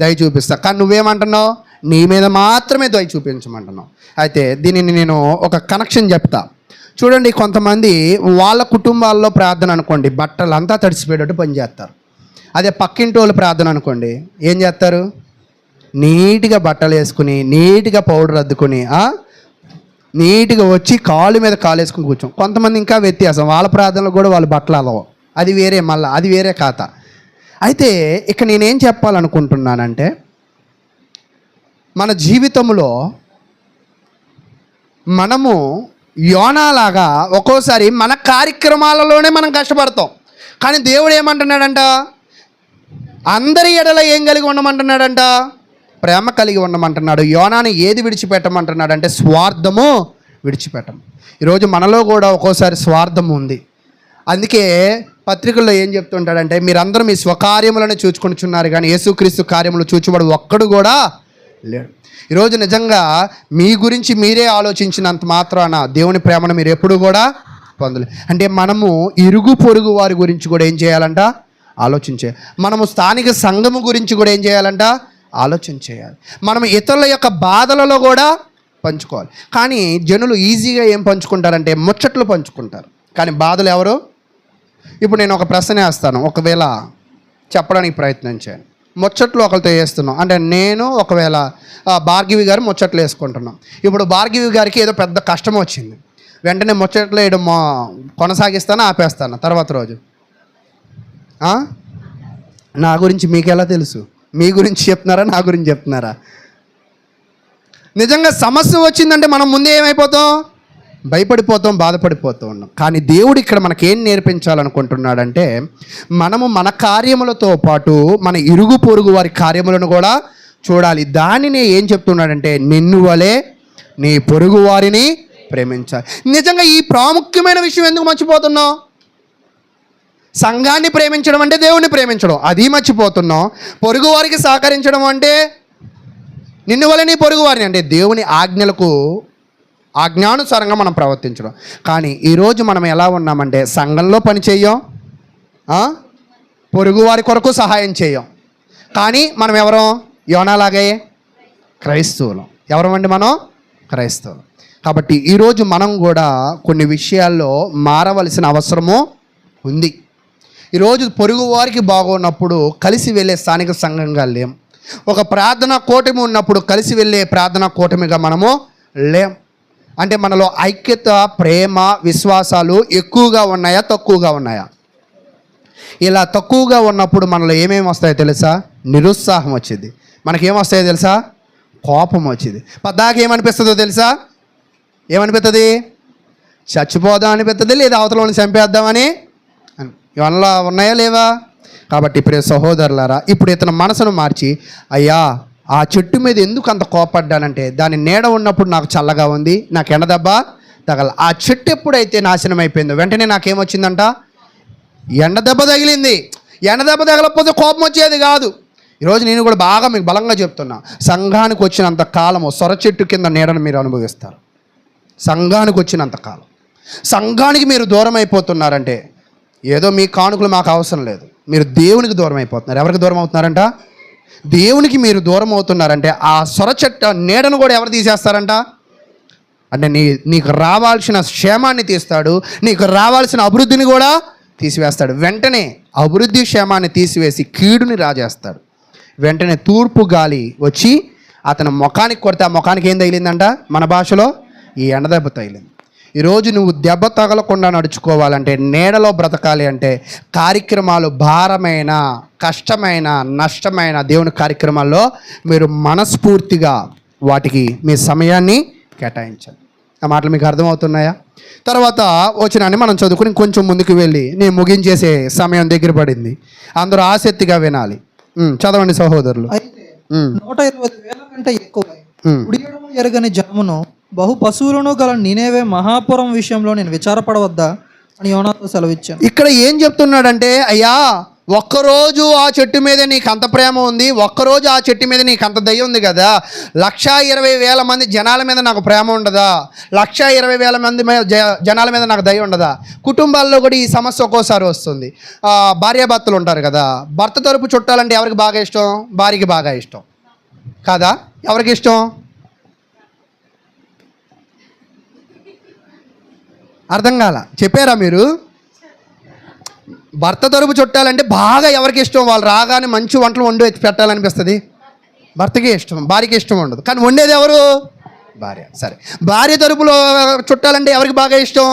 దయ చూపిస్తాను. కానీ నువ్వేమంటున్నావు? నీ మీద మాత్రమే దయ చూపించమంటున్నావు. అయితే దీనిని నేను ఒక కనెక్షన్ చెప్తా. చూడండి, కొంతమంది వాళ్ళ కుటుంబాల్లో ప్రార్థన అనుకోండి, బట్టలు అంతా తడిసిపోయేటట్టు పనిచేస్తారు. అదే పక్కింటి వాళ్ళు ప్రార్థన అనుకోండి, ఏం చేస్తారు? నీట్గా బట్టలు వేసుకుని, నీట్గా పౌడర్ అద్దుకొని, నీట్గా వచ్చి కాలు మీద కాలు వేసుకుని కూర్చోం. కొంతమంది ఇంకా వ్యత్యాసం, వాళ్ళ ప్రార్థనలు కూడా వాళ్ళు బట్టలు అలవో, అది వేరే, మళ్ళీ అది వేరే ఖాతా. అయితే ఇక నేనేం చెప్పాలనుకుంటున్నానంటే, మన జీవితంలో మనము యోనాలాగా ఒక్కోసారి మన కార్యక్రమాలలోనే మనం కష్టపడతాం. కానీ దేవుడు ఏమంటున్నాడంట? అందరి ఎడల ఏం కలిగి ఉండమంటున్నాడంట? ప్రేమ కలిగి ఉండమంటున్నాడు. యోనాని ఏది విడిచిపెట్టమంటున్నాడు అంటే స్వార్థము విడిచిపెట్టం. ఈరోజు మనలో కూడా ఒక్కోసారి స్వార్థం ఉంది. అందుకే పత్రికల్లో ఏం చెప్తుంటాడంటే, మీరందరూ మీ స్వకార్యములను చూచుకొనిచున్నారు కానీ యేసుక్రీస్తు కార్యములు చూచువాడు ఒక్కడు కూడా లేడు. ఈరోజు నిజంగా మీ గురించి మీరే ఆలోచించినంత మాత్రాన దేవుని ప్రేమను మీరు ఎప్పుడు కూడా పొందలేదు. అంటే మనము ఇరుగు పొరుగు వారి గురించి కూడా ఏం చేయాలంట? ఆలోచించే. మనము స్థానిక సంఘము గురించి కూడా ఏం చేయాలంట? ఆలోచన చేయాలి. మనం ఇతరుల యొక్క బాధలలో కూడా పంచుకోవాలి. కానీ జనులు ఈజీగా ఏం పంచుకుంటారంటే ముచ్చట్లు పంచుకుంటారు, కానీ బాధలు ఎవరు? ఇప్పుడు నేను ఒక ప్రశ్న వేస్తాను, ఒకవేళ చెప్పడానికి ప్రయత్నం చేయండి. ముచ్చట్లు ఒకరితో వేస్తున్నాం అంటే, నేను ఒకవేళ భార్గవి గారు ముచ్చట్లు వేసుకుంటున్నాం. ఇప్పుడు భార్గవి గారికి ఏదో పెద్ద కష్టం వచ్చింది, వెంటనే ముచ్చట్లు వేయడం కొనసాగిస్తాను, ఆపేస్తాను తర్వాత రోజు. నా గురించి మీకు ఎలా తెలుసు? మీ గురించి చెప్తున్నారా, నా గురించి చెప్తున్నారా? నిజంగా సమస్య వచ్చిందంటే మనం ముందే ఏమైపోతాం? భయపడిపోతాం, బాధపడిపోతూ ఉన్నాం. కానీ దేవుడు ఇక్కడ మనకేం నేర్పించాలనుకుంటున్నాడంటే, మనము మన కార్యములతో పాటు మన ఇరుగు పొరుగు వారి కార్యములను కూడా చూడాలి. దానినే ఏం చెప్తున్నాడంటే, నిన్ను వలె నీ పొరుగు వారిని ప్రేమించాలి. నిజంగా ఈ ప్రాముఖ్యమైన విషయం ఎందుకు మర్చిపోతున్నాం? సంఘాన్ని ప్రేమించడం అంటే దేవుణ్ణి ప్రేమించడం, అది మర్చిపోతున్నాం. పొరుగు వారికి సహకరించడం అంటే నిన్ను వలె నీ పొరుగు వారిని అంటే దేవుని ఆజ్ఞానుసారంగా మనం ప్రవర్తించడం. కానీ ఈరోజు మనం ఎలా ఉన్నామంటే, సంఘంలో పని చేయం, పొరుగువారి కొరకు సహాయం చేయం. కానీ మనం ఎవరం? యోనాలాగే క్రైస్తవులం. ఎవరమండి మనం? క్రైస్తవులం. కాబట్టి ఈరోజు మనం కూడా కొన్ని విషయాల్లో మారవలసిన అవసరము ఉంది. ఈరోజు పొరుగు వారికి బాగున్నప్పుడు కలిసి వెళ్ళే స్థానిక సంఘంగా లేం. ఒక ప్రార్థనా కూటమి ఉన్నప్పుడు కలిసి వెళ్ళే ప్రార్థనా కూటమిగా మనము లేం. అంటే మనలో ఐక్యత, ప్రేమ, విశ్వాసాలు ఎక్కువగా ఉన్నాయా, తక్కువగా ఉన్నాయా? ఇలా తక్కువగా ఉన్నప్పుడు మనలో ఏమేమి వస్తాయో తెలుసా? నిరుత్సాహం వచ్చింది. మనకేమొస్తాయో తెలుసా? కోపం వచ్చింది. పద్దాక ఏమనిపిస్తుందో తెలుసా? ఏమనిపిస్తుంది? చచ్చిపోదాం అనిపిస్తుంది, లేదా అవతలని చంపేద్దామని. ఇవన్నీ ఉన్నాయా లేవా? కాబట్టి ప్రియ సహోదరులారా, ఇప్పుడు ఇతను మనసును మార్చి, అయ్యా ఆ చెట్టు మీద ఎందుకు అంత కోపడ్డానంటే, దాని నీడ ఉన్నప్పుడు నాకు చల్లగా ఉంది, నాకు ఎండదెబ్బ తగల. ఆ చెట్టు ఎప్పుడైతే నాశనం అయిపోయిందో వెంటనే నాకేమొచ్చిందంట? ఎండదెబ్బ తగిలింది. ఎండదెబ్బ తగలకపోతే కోపం వచ్చేది కాదు. ఈరోజు నేను కూడా బాగా మీకు బలంగా చెప్తున్నా, సంఘానికి వచ్చినంత కాలము సొర చెట్టు కింద నీడను మీరు అనుభవిస్తారు. సంఘానికి వచ్చినంత కాలం సంఘానికి మీరు దూరం అయిపోతున్నారంటే, ఏదో మీ కానుకలు మాకు అవసరం లేదు, మీరు దేవునికి దూరం అయిపోతున్నారు. ఎవరికి దూరం అవుతున్నారంట? దేవునికి మీరు దూరం అవుతున్నారంటే ఆ సొర చెట్టు నీడను కూడా ఎవరు తీసేస్తారంట? అంటే నీకు రావాల్సిన క్షేమాన్ని తీస్తాడు, నీకు రావాల్సిన అభివృద్ధిని కూడా తీసివేస్తాడు. వెంటనే అభివృద్ధి క్షేమాన్ని తీసివేసి కీడుని రాజేస్తాడు. వెంటనే తూర్పు గాలి వచ్చి అతను ముఖానికి కొడితే ఆ ముఖానికి ఏం తగిలిందంట? మన భాషలో ఈ ఎండదెబ్బ తగిలింది. ఈరోజు నువ్వు దెబ్బ తగలకుండా నడుచుకోవాలంటే, నీడలో బ్రతకాలి అంటే, కార్యక్రమాలు భారమైన, కష్టమైన, నష్టమైన దేవుని కార్యక్రమాల్లో మీరు మనస్ఫూర్తిగా వాటికి మీ సమయాన్ని కేటాయించాలి. ఆ మాటలు మీకు అర్థమవుతున్నాయా? తర్వాత వచనాన్ని మనం చదువుకుని కొంచెం ముందుకు వెళ్ళి నేను ముగించేసే సమయం దగ్గర పడింది. అందరూ ఆసక్తిగా వినాలి. చదవండి సహోదరులు. 120,000 కంటే ఎక్కువ ఉడియడము ఎరగని జనమును, బహు పశువులను గల నినేవే మహాపురం విషయంలో నేను విచారపడవద్దా అని యోనాతో సెలవిచ్చాను. ఇక్కడ ఏం చెప్తున్నాడంటే, అయ్యా ఒక్కరోజు ఆ చెట్టు మీద నీకు అంత ప్రేమ ఉంది, ఒక్కరోజు ఆ చెట్టు మీద నీకు అంత దయ ఉంది కదా, 120,000 మంది జనాల మీద నాకు ప్రేమ ఉండదా? 120,000 మంది జనాల మీద నాకు దయ ఉండదా? కుటుంబాల్లో కూడా ఈ సమస్య ఒక్కోసారి వస్తుంది. భార్యాభర్తలు ఉంటారు కదా, భర్త తరపు చుట్టాలంటే ఎవరికి బాగా ఇష్టం? భార్యకి బాగా ఇష్టం కాదా? ఎవరికి ఇష్టం? అర్థం కాల, చెప్పారా మీరు? భర్త తరపు చుట్టాలంటే బాగా ఎవరికి ఇష్టం? వాళ్ళు రాగానే మంచి వంటలు వండి పెట్టాలనిపిస్తుంది. భర్తకి ఇష్టం, భార్యకి ఇష్టం ఉండదు. కానీ వండేది ఎవరు? భార్య. సరే, భార్య తరపులో చుట్టాలంటే ఎవరికి బాగా ఇష్టం?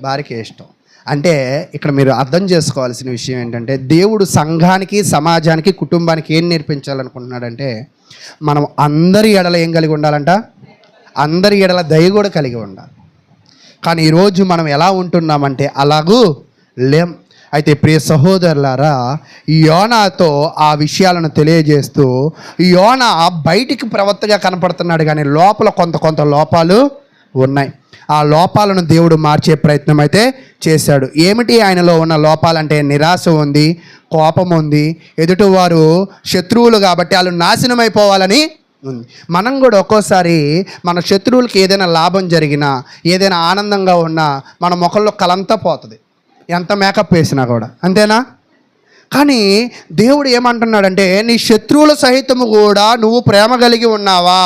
భార్యకి ఇష్టం. అంటే ఇక్కడ మీరు అర్థం చేసుకోవాల్సిన విషయం ఏంటంటే, దేవుడు సంఘానికి, సమాజానికి, కుటుంబానికి ఏం నేర్పించాలనుకుంటున్నాడంటే, మనం అందరి ఎడల ఏం కలిగి ఉండాలంట? అందరి ఎడల దయ కూడా కలిగి ఉండాలి. కానీ ఈరోజు మనం ఎలా ఉంటున్నామంటే అలాగూ లేం. అయితే ప్రియ సహోదరులారా, యోనాతో ఆ విషయాలను తెలియజేస్తూ, యోనా బయటికి ప్రవక్తగా కనపడుతున్నాడు, కానీ లోపల కొంత లోపాలు ఉన్నాయి. ఆ లోపాలను దేవుడు మార్చే ప్రయత్నం అయితే చేశాడు. ఏమిటి ఆయనలో ఉన్న లోపాలంటే, నిరాశ ఉంది, కోపం ఉంది, ఎదుటివారు శత్రువులు కాబట్టి వాళ్ళు నాశనం అయిపోవాలని ఉంది. మనం కూడా ఒక్కోసారి మన శత్రువులకి ఏదైనా లాభం జరిగినా, ఏదైనా ఆనందంగా ఉన్నా మన ముఖంలో కలంతా పోతుంది, ఎంత మేకప్ వేసినా కూడా, అంతేనా? కానీ దేవుడు ఏమంటున్నాడంటే, నీ శత్రువుల సహితము కూడా నువ్వు ప్రేమ కలిగి ఉన్నావా?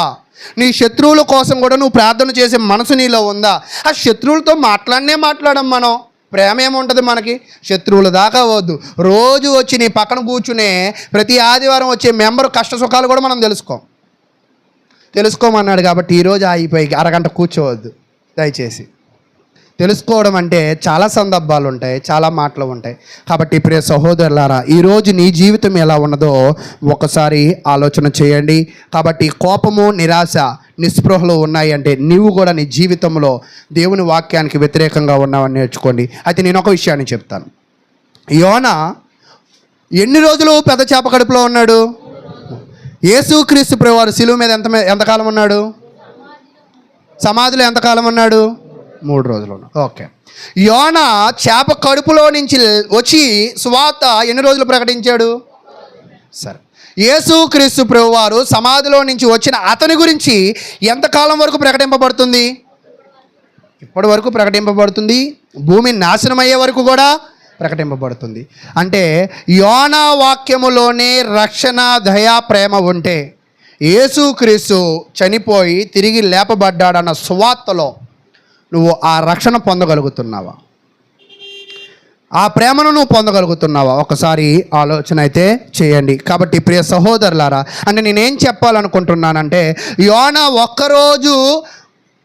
నీ శత్రువుల కోసం కూడా నువ్వు ప్రార్థన చేసే మనసు నీలో ఉందా? ఆ శత్రువులతో మాట్లాడం మనం. ప్రేమ ఏముంటుంది మనకి? శత్రువుల దాకా వద్దు. రోజు వచ్చి నీ పక్కన కూర్చునే ప్రతి ఆదివారం వచ్చే మెంబరు కష్ట సుఖాలు కూడా మనం తెలుసుకోమన్నాడు. కాబట్టి ఈరోజు అయిపోయి అరగంట కూర్చోవద్దు దయచేసి. తెలుసుకోవడం అంటే చాలా సందర్భాలు ఉంటాయి, చాలా మాటలు ఉంటాయి. కాబట్టి ప్రియ సహోదరులారా, ఈరోజు నీ జీవితం ఎలా ఉన్నదో ఒకసారి ఆలోచన చేయండి. కాబట్టి కోపము, నిరాశ, నిస్పృహలు ఉన్నాయి అంటే నీవు కూడా నీ జీవితంలో దేవుని వాక్యానికి వ్యతిరేకంగా ఉన్నావని నేర్చుకోండి. అయితే నేను ఒక విషయాన్ని చెప్తాను. యోనా ఎన్ని రోజులు పెద్ద చేప కడుపులో ఉన్నాడు? యేసుక్రీస్తు ప్రభువారు శిలువ మీద ఎంతకాలం ఉన్నాడు? సమాధిలో ఎంతకాలం ఉన్నాడు? 3 రోజులు ఉన్నాడు. ఓకే. యోనా చేప కడుపులో నుంచి వచ్చి సువార్త ఎన్ని రోజులు ప్రకటించాడు? సరే, యేసుక్రీస్తు ప్రభువారు సమాధిలో నుంచి వచ్చిన అతని గురించి ఎంతకాలం వరకు ప్రకటింపబడుతుంది? ఇప్పటి వరకు ప్రకటింపబడుతుంది. భూమి నాశనం అయ్యే వరకు కూడా ప్రకటింపబడుతుంది. అంటే యోనా వాక్యములోనే రక్షణ, దయ, ప్రేమ ఉంటే యేసుక్రీస్తు చనిపోయి తిరిగి లేపబడ్డాడన్న సువార్తలో నువ్వు ఆ రక్షణ పొందగలుగుతున్నావా? ఆ ప్రేమను నువ్వు పొందగలుగుతున్నావా? ఒకసారి ఆలోచన అయితే చేయండి. కాబట్టి ప్రియ సహోదరులారా, అంటే నేనేం చెప్పాలనుకుంటున్నానంటే, యోనా ఒక్కరోజు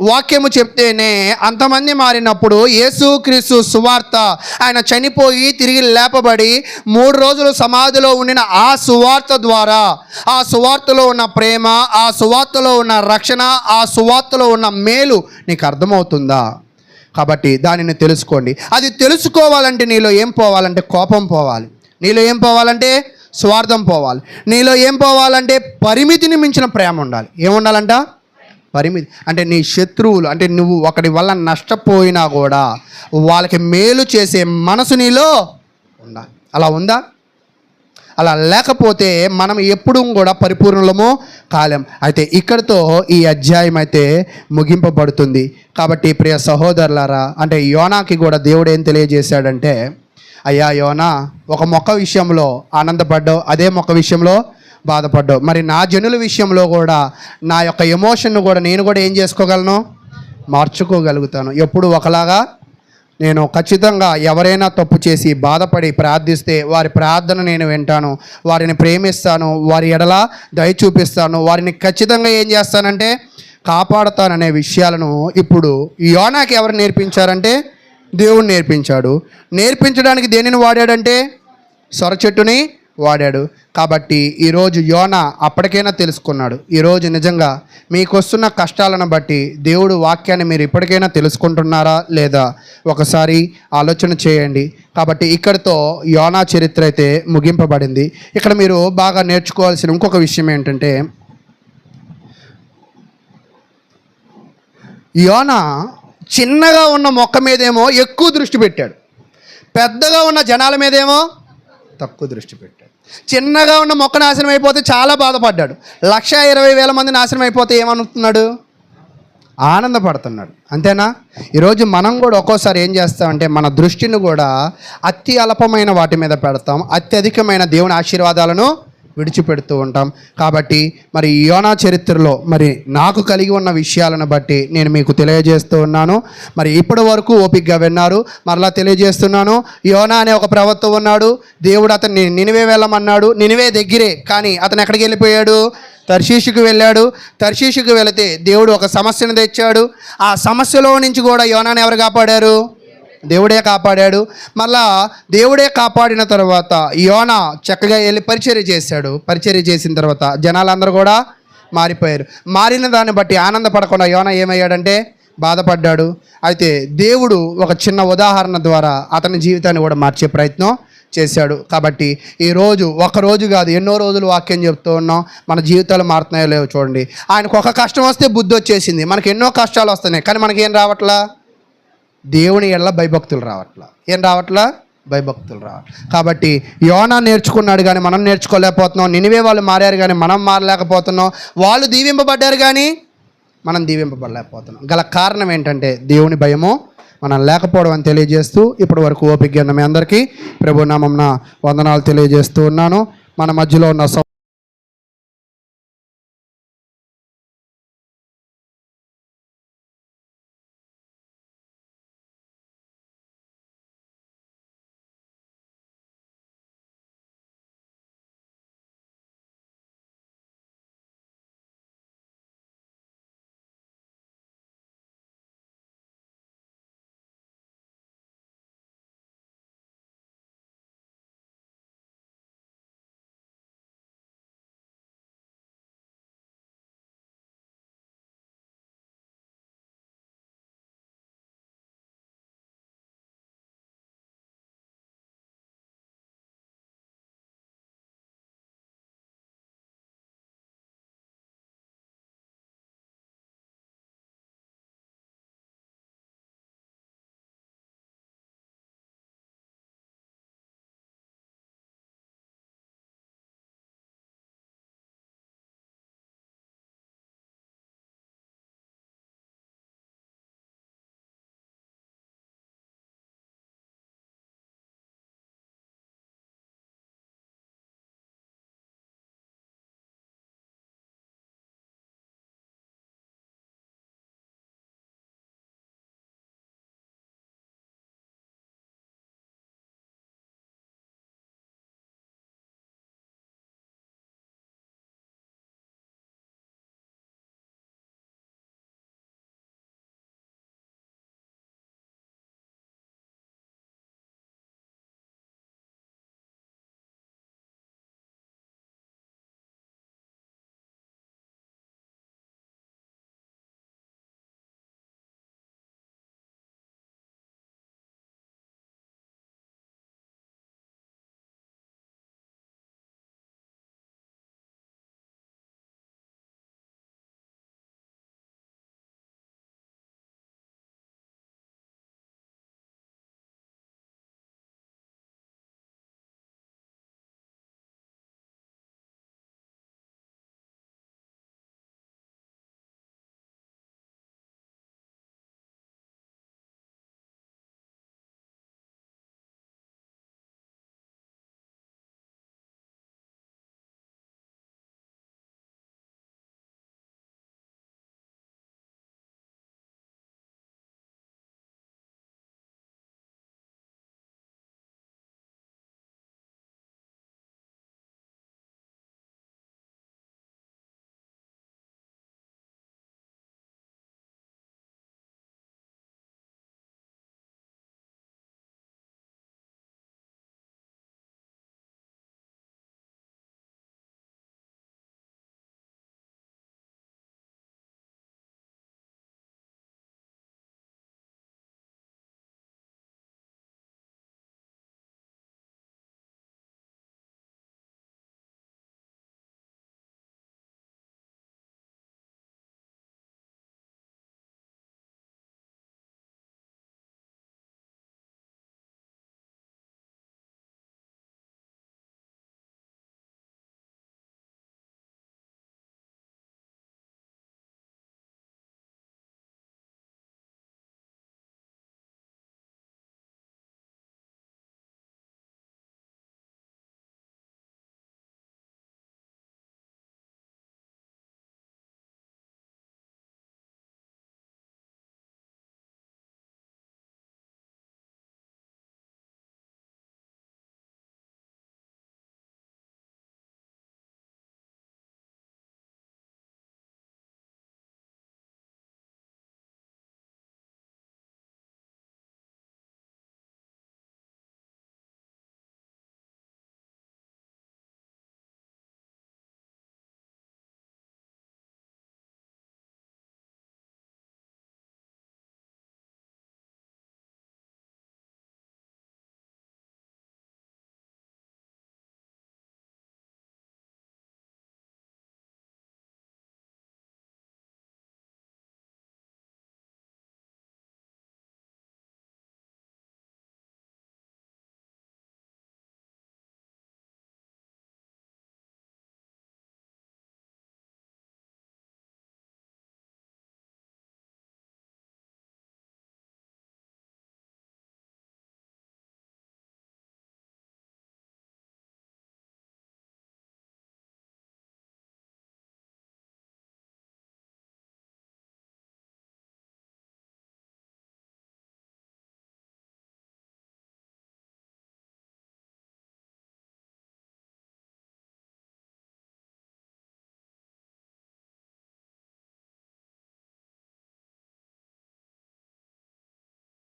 వాక్యము చెప్తేనే అంతమంది మారినప్పుడు యేసుక్రీస్తు సువార్త, ఆయన చనిపోయి తిరిగి లేపబడి 3 రోజులు సమాధిలో ఉండిన ఆ సువార్త ద్వారా, ఆ సువార్తలో ఉన్న ప్రేమ, ఆ సువార్తలో ఉన్న రక్షణ, ఆ సువార్తలో ఉన్న మేలు నీకు అర్థమవుతుందా? కాబట్టి దానిని తెలుసుకోండి. అది తెలుసుకోవాలంటే నీలో ఏం పోవాలంటే కోపం పోవాలి. నీలో ఏం పోవాలంటే స్వార్థం పోవాలి. నీలో ఏం పోవాలంటే పరిమితిని మించిన ప్రేమ ఉండాలి. ఏముండాలంట? పరిమితి. అంటే నీ శత్రువులు, అంటే నువ్వు ఒకటి వల్ల నష్టపోయినా కూడా వాళ్ళకి మేలు చేసే మనసు నీలో ఉండాలి. అలా ఉందా? అలా లేకపోతే మనం ఎప్పుడూ కూడా పరిపూర్ణలము కాలేం. అయితే ఇక్కడితో ఈ అధ్యాయం అయితే ముగింపబడుతుంది. కాబట్టి ప్రియ సహోదరులారా, అంటే యోనాకి కూడా దేవుడు ఏం తెలియజేశాడంటే, అయ్యా యోనా, ఒక మొక్క విషయంలో ఆనందపడ్డావు, అదే మొక్క విషయంలో బాధపడ్డావు. మరి నా జనుల విషయంలో కూడా నా యొక్క ఎమోషన్ను కూడా నేను కూడా ఏం చేసుకోగలను? మార్చుకోగలుగుతాను. ఎప్పుడు ఒకలాగా నేను ఖచ్చితంగా ఎవరైనా తప్పు చేసి బాధపడి ప్రార్థిస్తే వారి ప్రార్థన నేను వింటాను, వారిని ప్రేమిస్తాను, వారి ఎడల దయ చూపిస్తాను, వారిని ఖచ్చితంగా ఏం చేస్తానంటే కాపాడుతాననే విషయాలను ఇప్పుడు యోనాకి ఎవరు నేర్పించారంటే దేవుడు నేర్పించాడు. నేర్పించడానికి దేనిని వాడాడంటే సొర చెట్టుని వాడాడు. కాబట్టి ఈరోజు యోనా అప్పటికైనా తెలుసుకున్నాడు. ఈరోజు నిజంగా మీకు వస్తున్న కష్టాలను బట్టి దేవుడు వాక్యాన్ని మీరు ఇప్పటికైనా తెలుసుకుంటున్నారా లేదా ఒకసారి ఆలోచన చేయండి. కాబట్టి ఇక్కడితో యోనా చరిత్ర అయితే ముగింపబడింది. ఇక్కడ మీరు బాగా నేర్చుకోవాల్సిన ఇంకొక విషయం ఏంటంటే, యోనా చిన్నగా ఉన్న మొక్క మీదేమో ఎక్కువ దృష్టి పెట్టాడు, పెద్దగా ఉన్న జనాల మీదేమో తక్కువ దృష్టి పెట్టాడు. చిన్నగా ఉన్న మొక్క నాశనం అయిపోతే చాలా బాధపడ్డాడు. 1,20,000 మంది నాశనం అయిపోతే ఏమనుకున్నాడు? ఆనందపడుతున్నాడు. అంతేనా? ఈరోజు మనం కూడా ఒక్కోసారి ఏం చేస్తామంటే మన దృష్టిని కూడా అతి అల్పమైన వాటి మీద పెడతాం, అత్యధికమైన దేవుని ఆశీర్వాదాలను విడిచిపెడుతూ ఉంటాం. కాబట్టి మరి యోనా చరిత్రలో మరి నాకు కలిగి ఉన్న విషయాలను బట్టి నేను మీకు తెలియజేస్తూ ఉన్నాను. మరి ఇప్పటి వరకు ఓపికగా విన్నారు. మరలా తెలియజేస్తున్నాను, యోనా అనే ఒక ప్రవక్త ఉన్నాడు. దేవుడు అతన్ని నినివే వెళ్ళమన్నాడు. నినివే దగ్గరే, కానీ అతను ఎక్కడికి వెళ్ళిపోయాడు? తర్షీషుకు వెళ్ళాడు. తర్షీషుకు వెళితే దేవుడు ఒక సమస్యను తెచ్చాడు. ఆ సమస్యలో నుంచి కూడా యోనాని ఎవరు కాపాడారు? దేవుడే కాపాడాడు. మళ్ళా దేవుడే కాపాడిన తర్వాత యోనా చక్కగా వెళ్ళి పరిచర్య చేశాడు. పరిచర్య చేసిన తర్వాత జనాలందరూ కూడా మారిపోయారు. మారిన దాన్ని బట్టి ఆనందపడకుండా యోనా ఏమయ్యాడంటే బాధపడ్డాడు. అయితే దేవుడు ఒక చిన్న ఉదాహరణ ద్వారా అతని జీవితాన్ని కూడా మార్చే ప్రయత్నం చేశాడు. కాబట్టి ఈరోజు ఒకరోజు కాదు, ఎన్నో రోజులు వాక్యం చెప్తూ ఉన్నాం. మన జీవితాలు మారుతున్నాయో లేవో చూడండి. ఆయనకు ఒక కష్టం వస్తే బుద్ధి వచ్చేసింది. మనకి ఎన్నో కష్టాలు వస్తున్నాయి, కానీ మనకేం రావట్లా? దేవుని ఎడల భయభక్తులు రావట్లా. ఏం రావట్లా? భయభక్తులు రావట్లా. కాబట్టి యోనా నేర్చుకున్నాడు కానీ మనం నేర్చుకోలేకపోతున్నాం. నినివే వాళ్ళు మారారు కానీ మనం మారలేకపోతున్నాం. వాళ్ళు దీవింపబడ్డారు కానీ మనం దీవింపబడలేకపోతున్నాం. గల కారణం ఏంటంటే దేవుని భయము మనం లేకపోవడం అని తెలియజేస్తూ ఇప్పటి వరకు ఓపిక మీ అందరికీ ప్రభు నామమున వందనాలు తెలియజేస్తూ ఉన్నాను. మన మధ్యలో ఉన్న